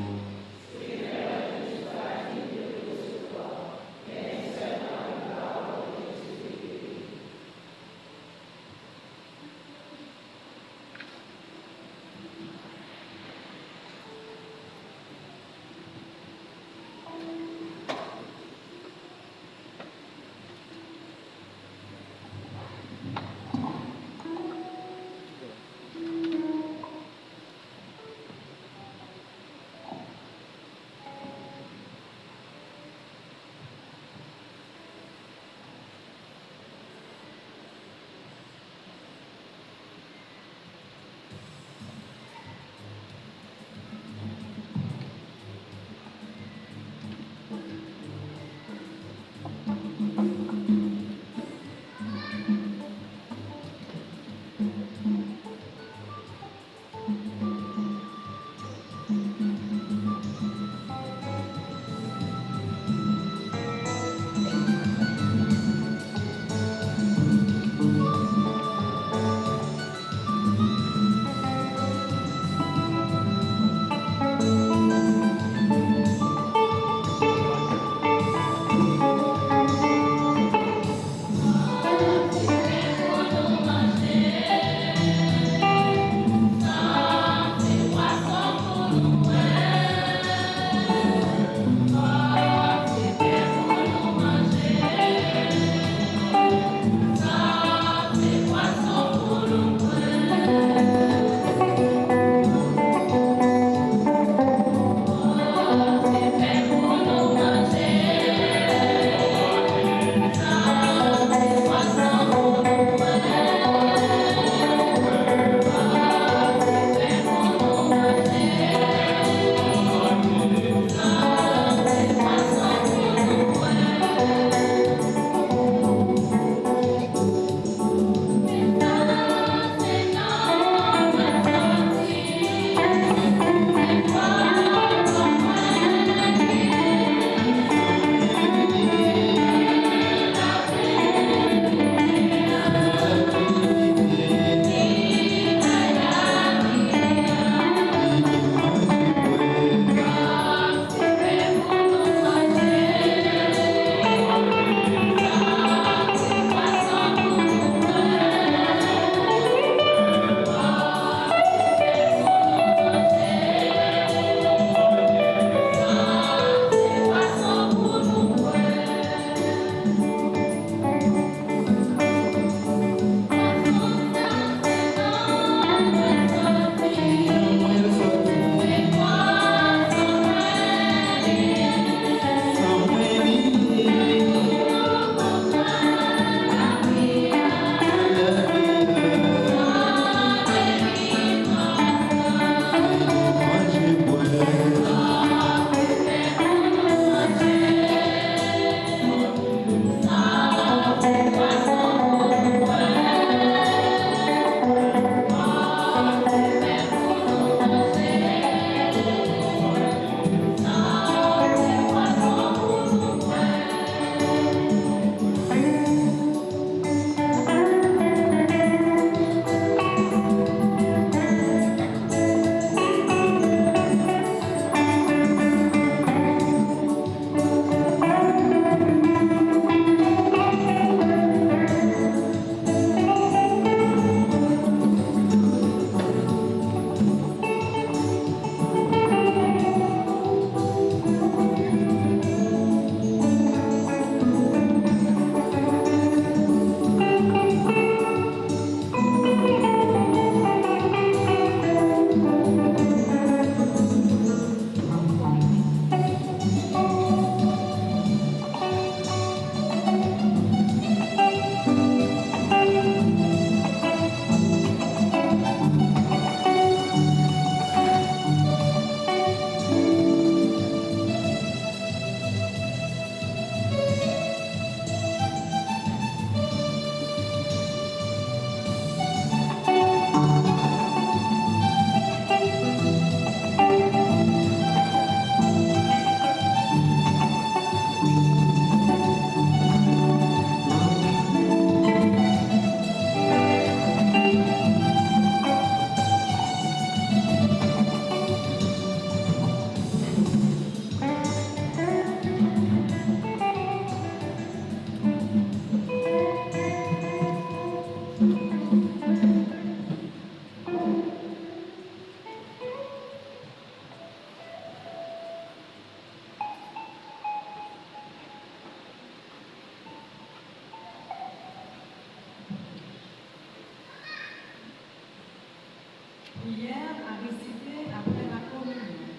Prière à réciter après la communion.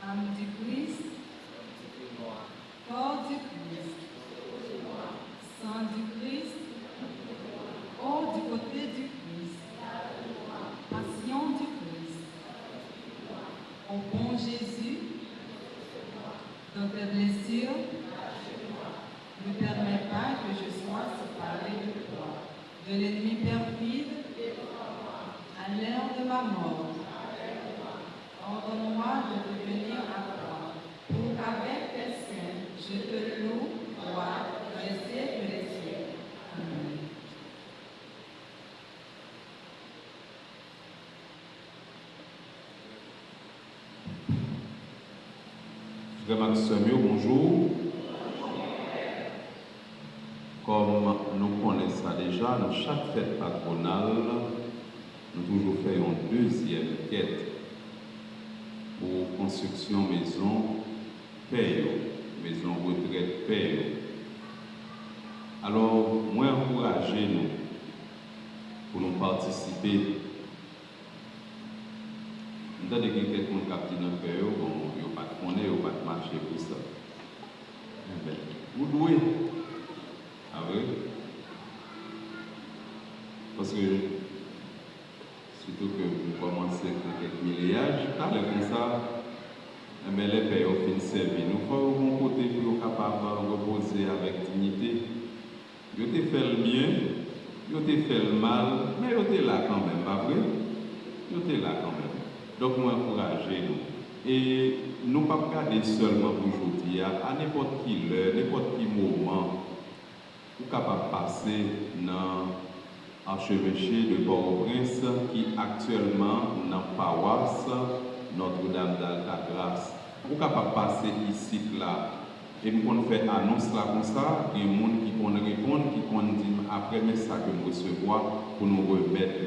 Âme du Christ, corps du Christ, sang du Christ, eau du côté du Christ, passion du Christ. Au bon Jésus, dans tes blessures, ne permets pas que je sois séparé de toi, de l'ennemi perfide, à l'heure de ma mort. Ordonne-moi de revenir à toi, pour qu'avec tes saints, je te loue, roi, des siècles des siècles. Amen. Frère Maxime, bonjour. Comme nous connaissons ça déjà, dans chaque fête patronale, nous toujours faisons une deuxième quête pour construction maison paye, maison retraite paye. Alors, moi, encouragez nous pour nous participer. Nous avons quelqu'un qui a dit dans le pays, bon, il n'y a pas de monnaie, il n'y a pas de marché pour ça. Vous devez. Ah oui? Parce que, surtout que vous commencez avec quelques milliards, quand comme ça, mais les pays ont fini de servir. Nous faut un côté pour capable de reposer avec dignité. Ils ont fait le bien, ils ont fait le mal, mais ils étaient là quand même, pas vrai? Ils étaient là quand même. Donc, moi, encouragez-nous. Et nous ne pouvons pas regarder seulement pour aujourd'hui, à n'importe qui heure, n'importe qui moment, vous êtes capable de passer dans l'archevêché de Port-au-Prince qui actuellement dans la paroisse Notre-Dame d'Alta-Grâce. Vous êtes capable de passer ici, là. Et nous pouvons faire annonce là comme ça, il y a des gens qui peuvent répondre, qui peuvent dire après mais ça que nous recevons pour nous remettre.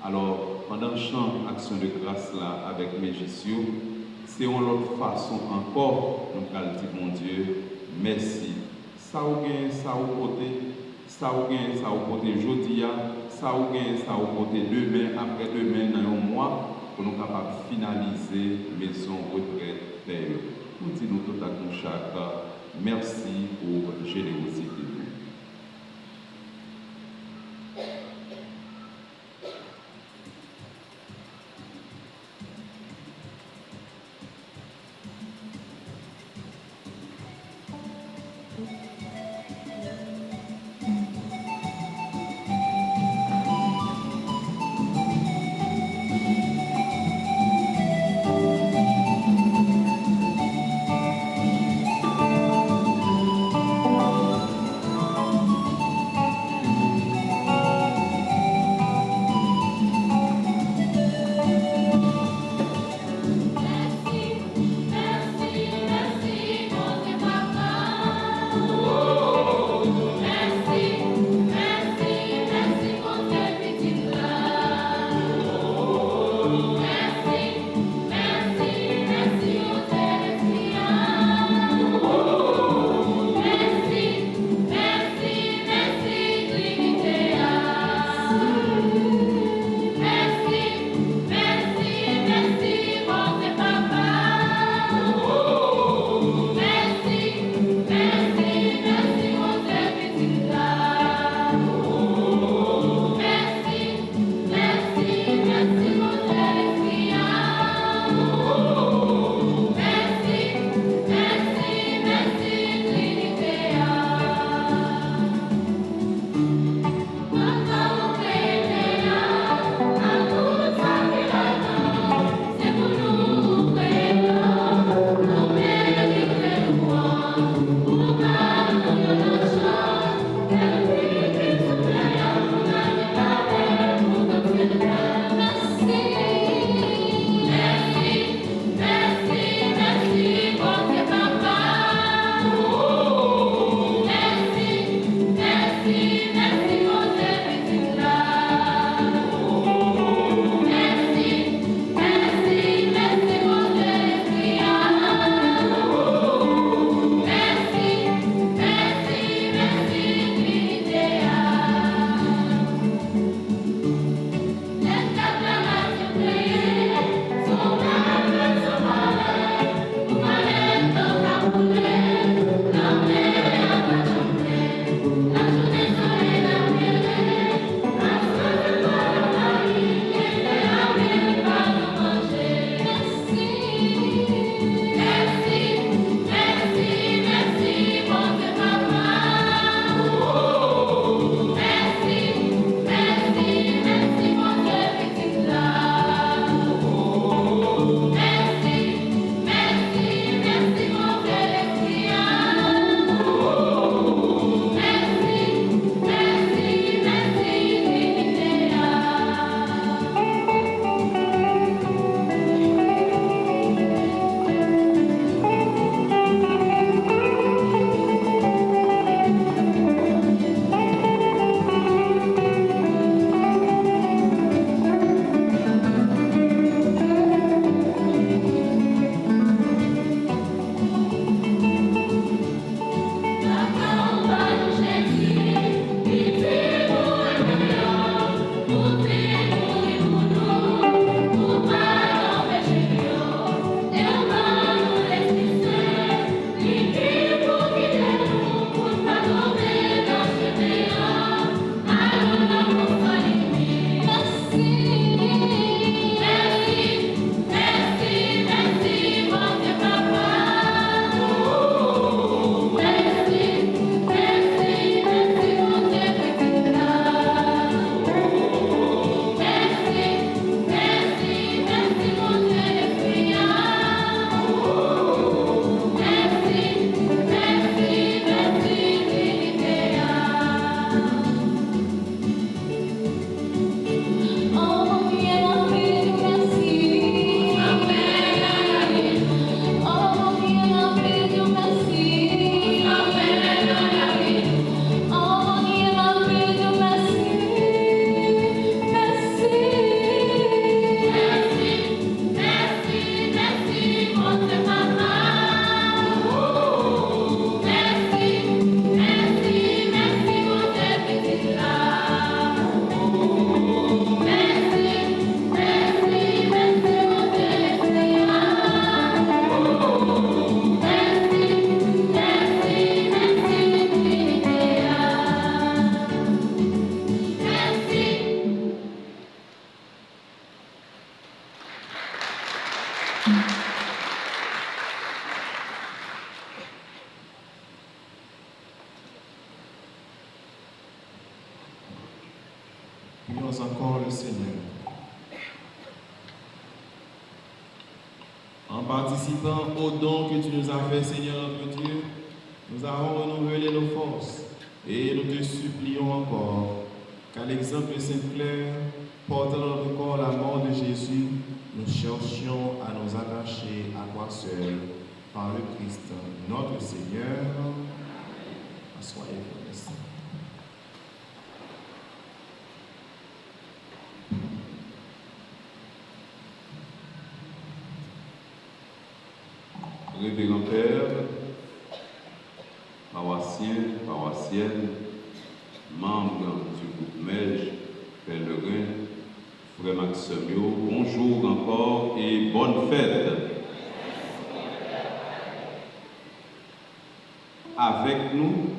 Alors, pendant le chant Action de grâce là avec Mégissio, c'est une autre façon encore, nous allons dire mon Dieu, merci. Ça ou gain, ça ou côté, ça ou gain, ça ou côté jeudi, ça ou gain, ça ou côté demain, après demain, dans un mois, pour nous capables de finaliser maison retraite paix. Nous disons tout à coup chaque merci pour votre générosité. Prions encore le Seigneur. En participant au don que tu nous as fait, Seigneur notre Dieu, nous avons renouvelé nos forces et nous te supplions encore qu'à l'exemple de Sainte Claire, portant dans notre corps la mort de Jésus, nous cherchions à nous attacher à toi seul par le Christ, notre Seigneur. Soyez remerciés. Révérend Père, paroissien, paroissienne, membre du groupe Mège, pèlerin, frère Maximio, bonjour encore et bonne fête. Avec nous,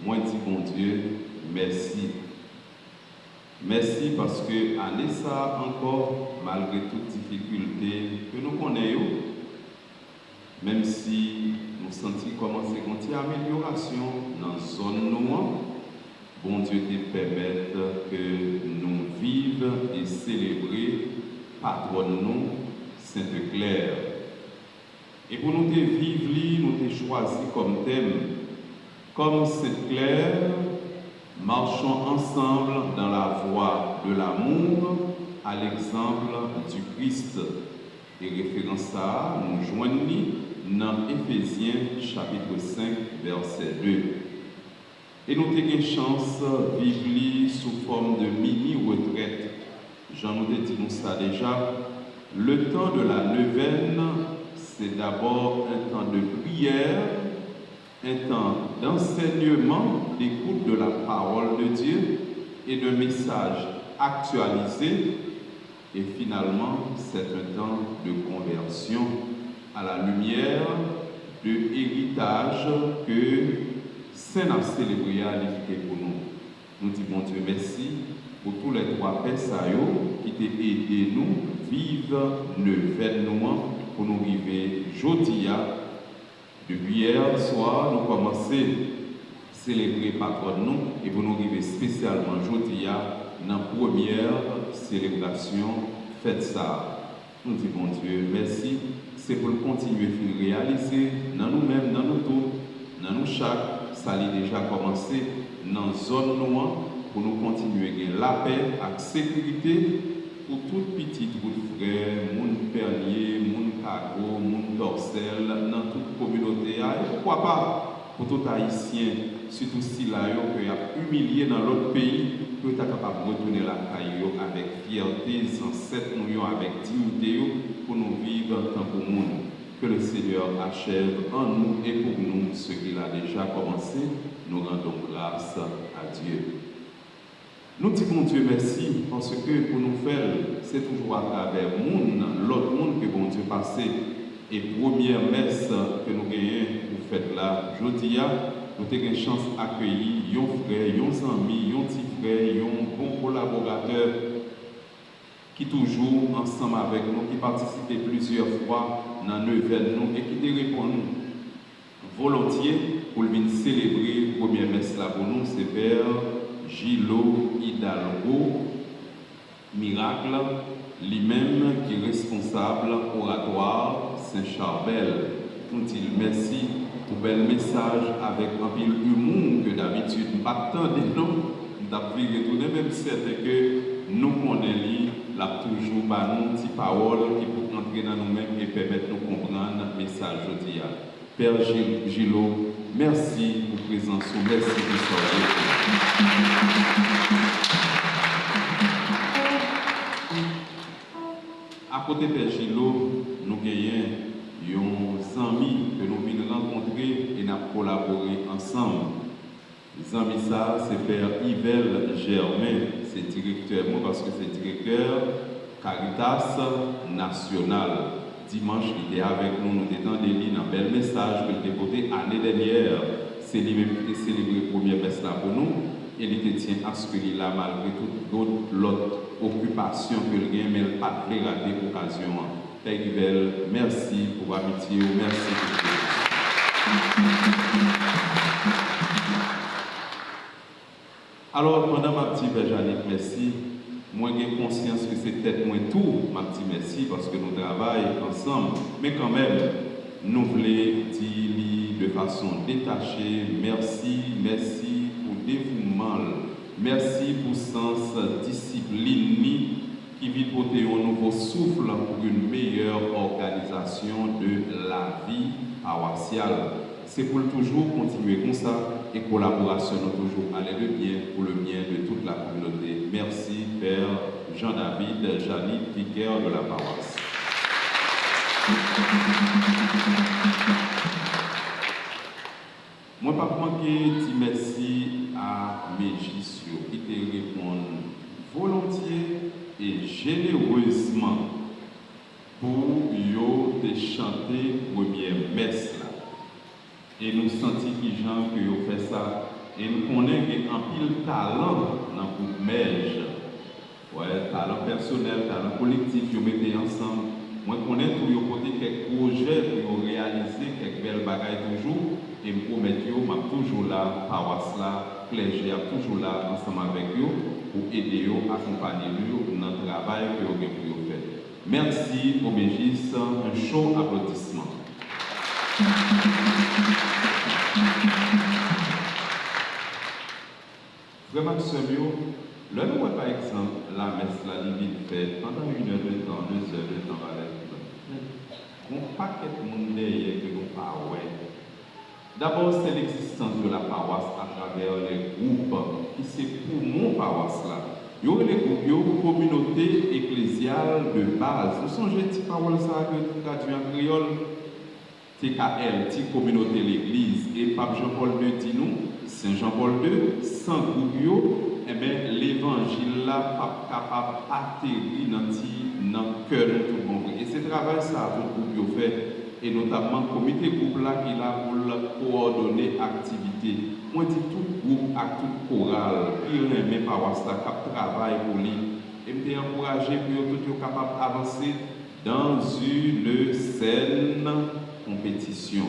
moi dis bon Dieu, merci. Merci parce que année ça encore, malgré toutes difficultés que nous connaissons, même si nous sentons commencer à une amélioration dans la zone noire, bon Dieu te permette que nous vivions et célébrer patronne nous, Sainte Claire. Et pour nous te vivre, nous te choisi comme thème, comme Sainte Claire, marchons ensemble dans la voie de l'amour à l'exemple du Christ. Et référence à nous joignons dans Éphésiens chapitre 5 verset 2. Et nous avons chance de vivre sous forme de mini-retraite. J'en ai dit nous ça déjà. Le temps de la neuvaine, c'est d'abord un temps de prière, un temps d'enseignement, d'écoute de la parole de Dieu et de messages actualisés. Et finalement, c'est un temps de conversion à la lumière de l'héritage que Saint a célébré à l'évité pour nous. Nous disons bon Dieu merci pour tous les trois personnes qui t'ont aidé nous vivre neuvaine pour nous arriver aujourd'hui. Depuis hier soir, nous commençons à célébrer patronne nous et pour nous arriver spécialement aujourd'hui dans la première célébration fête ça. Nous disons bon Dieu merci. C'est pour continuer à réaliser dans nous-mêmes, dans nous tous, dans nous chaque, ça a déjà commencé dans la zone noire pour nous continuer à gagner la paix et la sécurité pour toutes petites frères, moun pernier, moun cargo, moun dorsel, dans toute communauté. Et pourquoi pas pour tout haïtien, surtout si là, qui a humilié dans l'autre pays, que tu es capable de retourner la caille avec fierté, sans cette nous avec dignité pour nous vivre en tant que monde. Que le Seigneur achève en nous et pour nous ce qu'il a déjà commencé. Nous rendons grâce à Dieu. Nous disons Dieu merci parce que pour nous faire, c'est toujours à travers l'autre monde que bon Dieu passé. Et première messe que nous gagnons pour faire là, jeudi, nous avons une chance d'accueillir un frère, un ami, un petit frère, un bon collaborateur qui toujours ensemble avec nous, qui participait plusieurs fois dans nos événements et qui te répond volontiers pour venir célébrer la première messe là pour nous, c'est Père Gilo Hidalgo, miracle, lui-même qui est responsable oratoire Saint-Charbel. Nous disons merci pour bel message avec un peu d'humour que d'habitude, pas tant de noms, d'après retourner, même si c'est que nous connaissons la toujours par nous, petites paroles qui peuvent entrer dans nous-mêmes et permettre de nous comprendre le message aujourd'hui. Père Gilo, merci pour la présence, merci pour à côté de Père Gilo, nous gagnons des amis que nous venons rencontrer et nous collaborer ensemble. Les amis, ça, c'est Père Yvel Germain, c'est directeur, moi parce que c'est directeur Caritas National. Dimanche, il était avec nous, nous étions dans des lignes, un bel message qu'il a déposé l'année dernière. C'est lui-même qui a célébré la première messe là pour nous. Et il tient à ce qu'il est là malgré toute l'autre occupation que le gagne, mais il n'a pas raté l'occasion. Père Yvel, merci pour l'amitié, merci pour tout. Alors, pendant ma petite Janine, merci. Moi, j'ai conscience que c'est peut-être moins tout, ma petite merci, parce que nous travaillons ensemble. Mais quand même, nous voulons dire de façon détachée, merci, merci pour le dévouement, merci pour le sens discipline qui vit porter un nouveau souffle pour une meilleure organisation de la vie paroissiale. C'est pour toujours continuer comme ça et collaboration toujours aller de bien pour le bien de toute la communauté. Merci Père Jean-David Janine, vicaire de la paroisse. Moi, pas manquer de merci à Mégis qui te répondent volontiers et généreusement pour yo te chanter première messe là. Et nous sentons que gens que yo fait ça et nous connaissons qu'il y a un pile talent dans le groupe Mège. Ouais, talent personnel, talent collectif, yo mettez ensemble. Moi, je connais tout yo côté quelques projets pour réaliser quelques belles bagailles toujours. Et je promets que je suis toujours là, paroisse là, clergé toujours là, ensemble avec eux, pour aider eux, accompagner eux dans le travail que vous avez fait. Merci au Mégis, un chaud applaudissement. Vraiment, le nous par exemple, la messe, la divine fait pendant 1 heure de temps, 2 heures de temps, on ne pas que le monde derrière que nous pas ouais. D'abord, c'est l'existence de la paroisse à travers les groupes qui c'est pour mon paroisse là. Il y a les groupes, il y a une communauté ecclésiale de base. Vous songez petit parole ça que nous traduit en créole, TKL, petite communauté l'église. Et Pape Jean-Paul II dit nous, Saint Jean-Paul II, sans groupe, eh bien l'évangile là pas capable d'atterrir dans le cœur de tout le monde. Et ce travail ça tout groupe fait. Et notamment le comité groupe là qui est là pour coordonner l'activité. Moi je dis tout groupe à toute chorale, qui remet paroisse là, qui travaille pour lui. Et me encourager pour tout être capable d'avancer dans une saine compétition.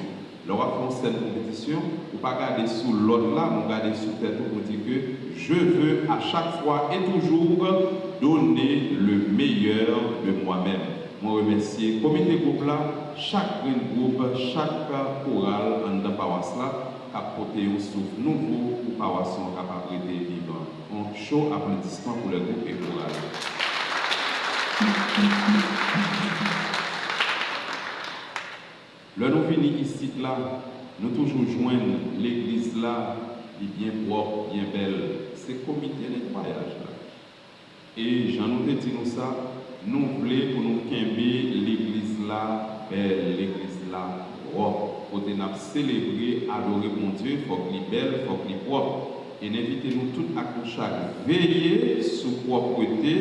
Lorsqu'on fait une saine compétition, on ne pas garder sous l'autre là, on garder sous tête pour dire que je veux à chaque fois et toujours donner le meilleur de moi-même. Je remercie le comité groupe là, chaque groupe, chaque chorale en dans paroisse là, qui a porté un souffle nouveau pour paroisse capable de vivre. Un chaud applaudissement pour le groupe et chorale. Le nous venons ici là, nous toujours joindre l'église là, bien propre, bien belle. C'est le comité de nettoyage là. Et j'en ai dit nous ça. Nous voulons pour nous quimber l'église là, belle, l'église là, propre. Pour nous célébrer, adorer mon Dieu, il faut qu'il soit belle, il faut qu'il soit propre. Et invitez-nous tous à chaque veiller sur propreté,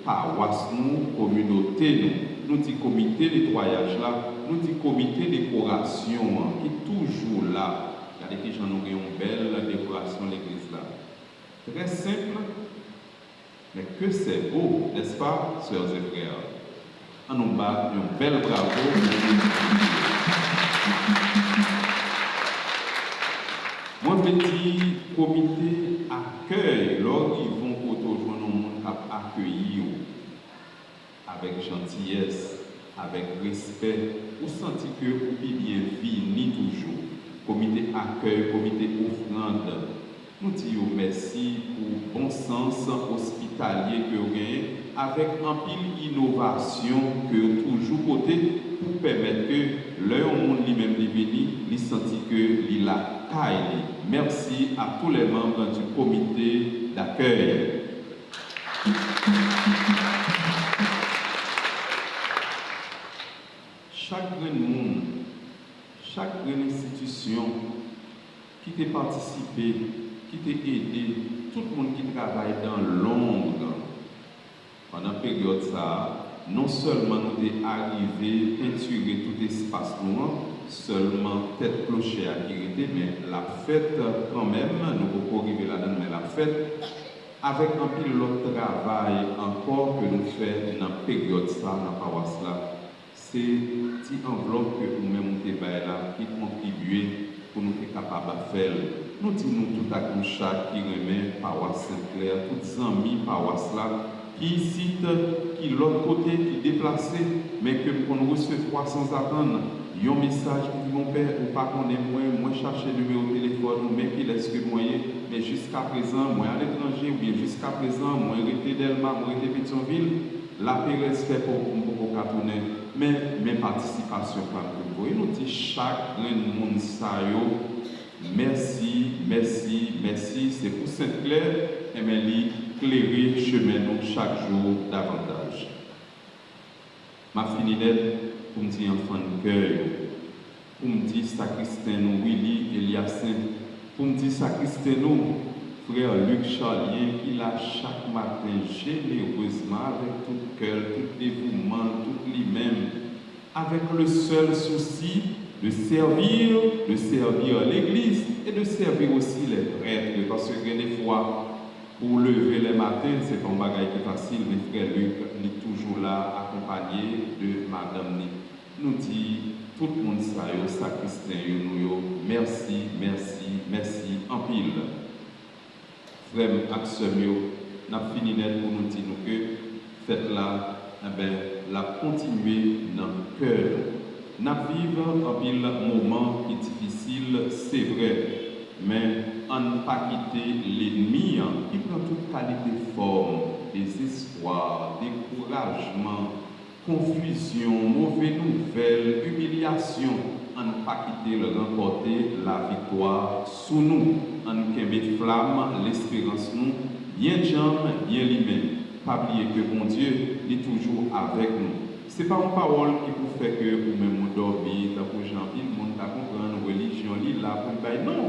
paroisse nous, communauté nous. Nous disons comité de nettoyage là, nous disons comité de décoration qui est toujours là. Regardez que j'en ai une belle décoration de l'église là. Très simple. Mais que c'est beau, n'est-ce pas, sœurs et frères? On nous bat un bel bravo. Moi, petit comité accueil, lors ils vont rejoindre le monde à accueillir avec gentillesse, avec respect, vous sentez que vous bien vivre toujours. Comité accueil, comité offrande. Nous disons merci pour le bon sens hospitalier que vous avez, avec un pile innovation que vous toujours côté pour permettre que le monde lui-même venu, il sentit que il a caillé. Merci à tous les membres du comité d'accueil. Chaque monde, chaque institution qui t'a participé, qui t'a aidé, tout le monde qui travaille dans l'ombre, pendant la période ça, non seulement nous sommes arrivés à peinturer tout espace noir, seulement tête clocher à guériter, mais la fête quand même, nous pouvons arriver là-dedans, mais la fête, avec un peu l'autre travail encore que nous faisons dans la période ça, dans la paroisse là, c'est une petite enveloppe que nous-mêmes là qui contribue pour nous être capables de faire. Nous disons tout à coup chaque qui remet paroisse Sainte-Claire, tous les amis paroisse là, qui ici, qui l'autre côté, qui déplacé, mais que nous recevons sans attendre. Il y a un message qui dit mon père, ou pas qu'on est moi chercher le numéro de téléphone, mais qui laisse que moyen, mais jusqu'à présent, moi à l'étranger, ou bien jusqu'à présent, moi arrêté Delma, moi arrêté Pétionville, la paix reste fait pour tourner, mais mes participations quand vous voyez, nous dit chaque monde ça merci, merci, merci, c'est pour Sainte-Claire, et mais éclairer chemin nous chaque jour davantage. Ma finidette, pour me dire enfant de cœur, pour me dire sacristain nous, Willy Eliassin, pour me dire sacristain nous, frère Luc Charlien, qui l'a chaque matin généreusement, avec tout cœur, tout dévouement, tout lui-même, avec le seul souci de servir l'Église et de servir aussi les prêtres, parce que des fois, pour lever les matins, c'est un bagage qui est facile, mais frère Luc est toujours là, accompagné de Madame Nick. Nous dit tout le monde ça, sacristain, nous, merci, merci, merci, en pile. Frère Axel, nous avons fini net pour nous dire que faites là, la continuer dans le cœur. Nous vivons en pile moment qui est difficile, c'est vrai, mais on ne pas quitter l'ennemi qui prend toute qualité de forme, désespoir, découragement, confusion, mauvaise nouvelle, humiliation. On ne pas quitter le remporter la victoire sous nous. On ne flamme l'espérance nous, bien jambe, bien lui-même. Pas oublier que mon Dieu est toujours avec nous. Ce n'est pas une parole qui vous fait que vous même dormir, pour Jean-Pierre, le monde a compris une religion, là, pour le non.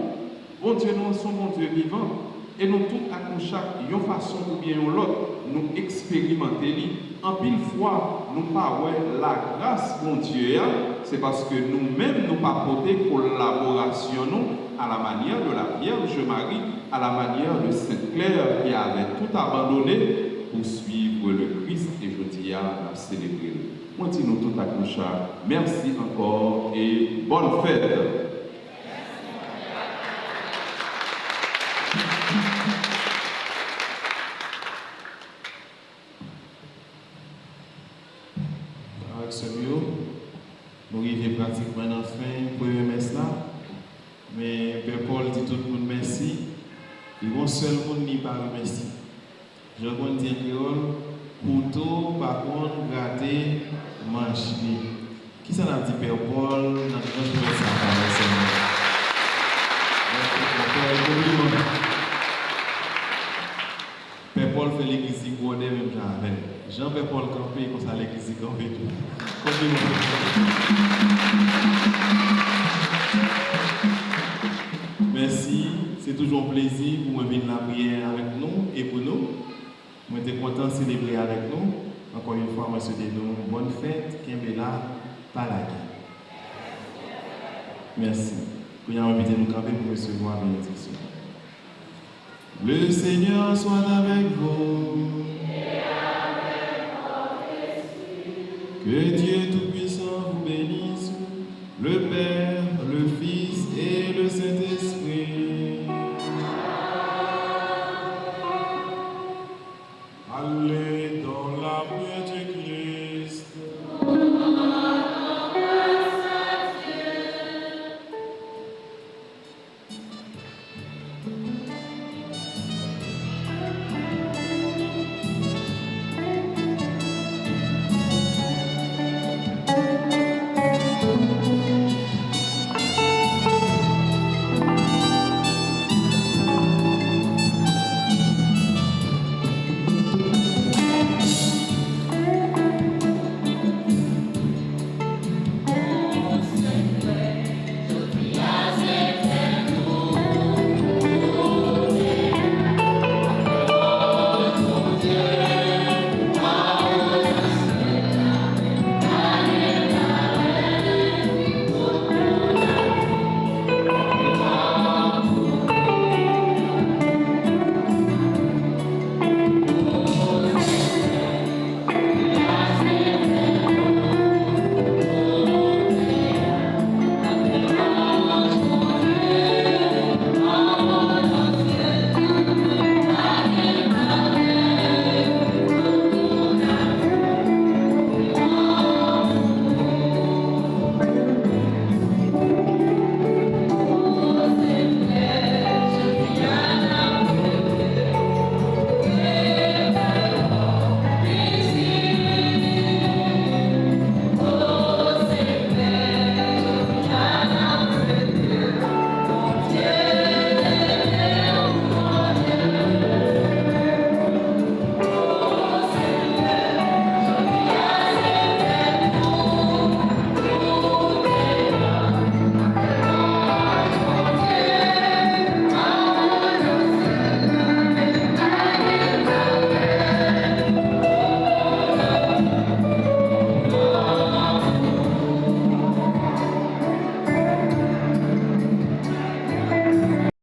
Bon Dieu, nous sommes bon Dieu vivant. Et nous tous, à chaque façon ou bien l'autre, nous expérimenter. En pile fois, nous parlons la grâce, bon Dieu, c'est parce que nous-mêmes, nous pas porter collaboration nous, à la manière de la Vierge Marie, à la manière de Sainte-Claire qui avait tout abandonné pour suivre le Christ et je dis à célébrer. Moi, dis nous tout à chaque. Merci encore et bonne fête. Nous arrivons pratiquement à la fin pour le messe là. Mais Père Paul dit tout le monde merci. Il y a un seul monde qui parle merci. Je vais dire créole, couteau, par contre, gratter, manche. Qui ça n'a dit Père Paul dans le messe Père Paul fait l'église Godé même jamais. Jean-Père Paul campé comme ça l'église campé tout. Merci, c'est toujours un plaisir pour venir la prière avec nous et pour nous. Nous sommes contents de célébrer avec nous. Encore une fois, moi, je souhaite nous bonne fête, Kimbela, Palaki. Merci. Nous allons inviter nous camper pour recevoir la bénédiction. Le Seigneur soit avec vous. Et avec votre esprit. Que Dieu Tout-Puissant vous bénisse, le Père, le Fils et le Saint-Esprit.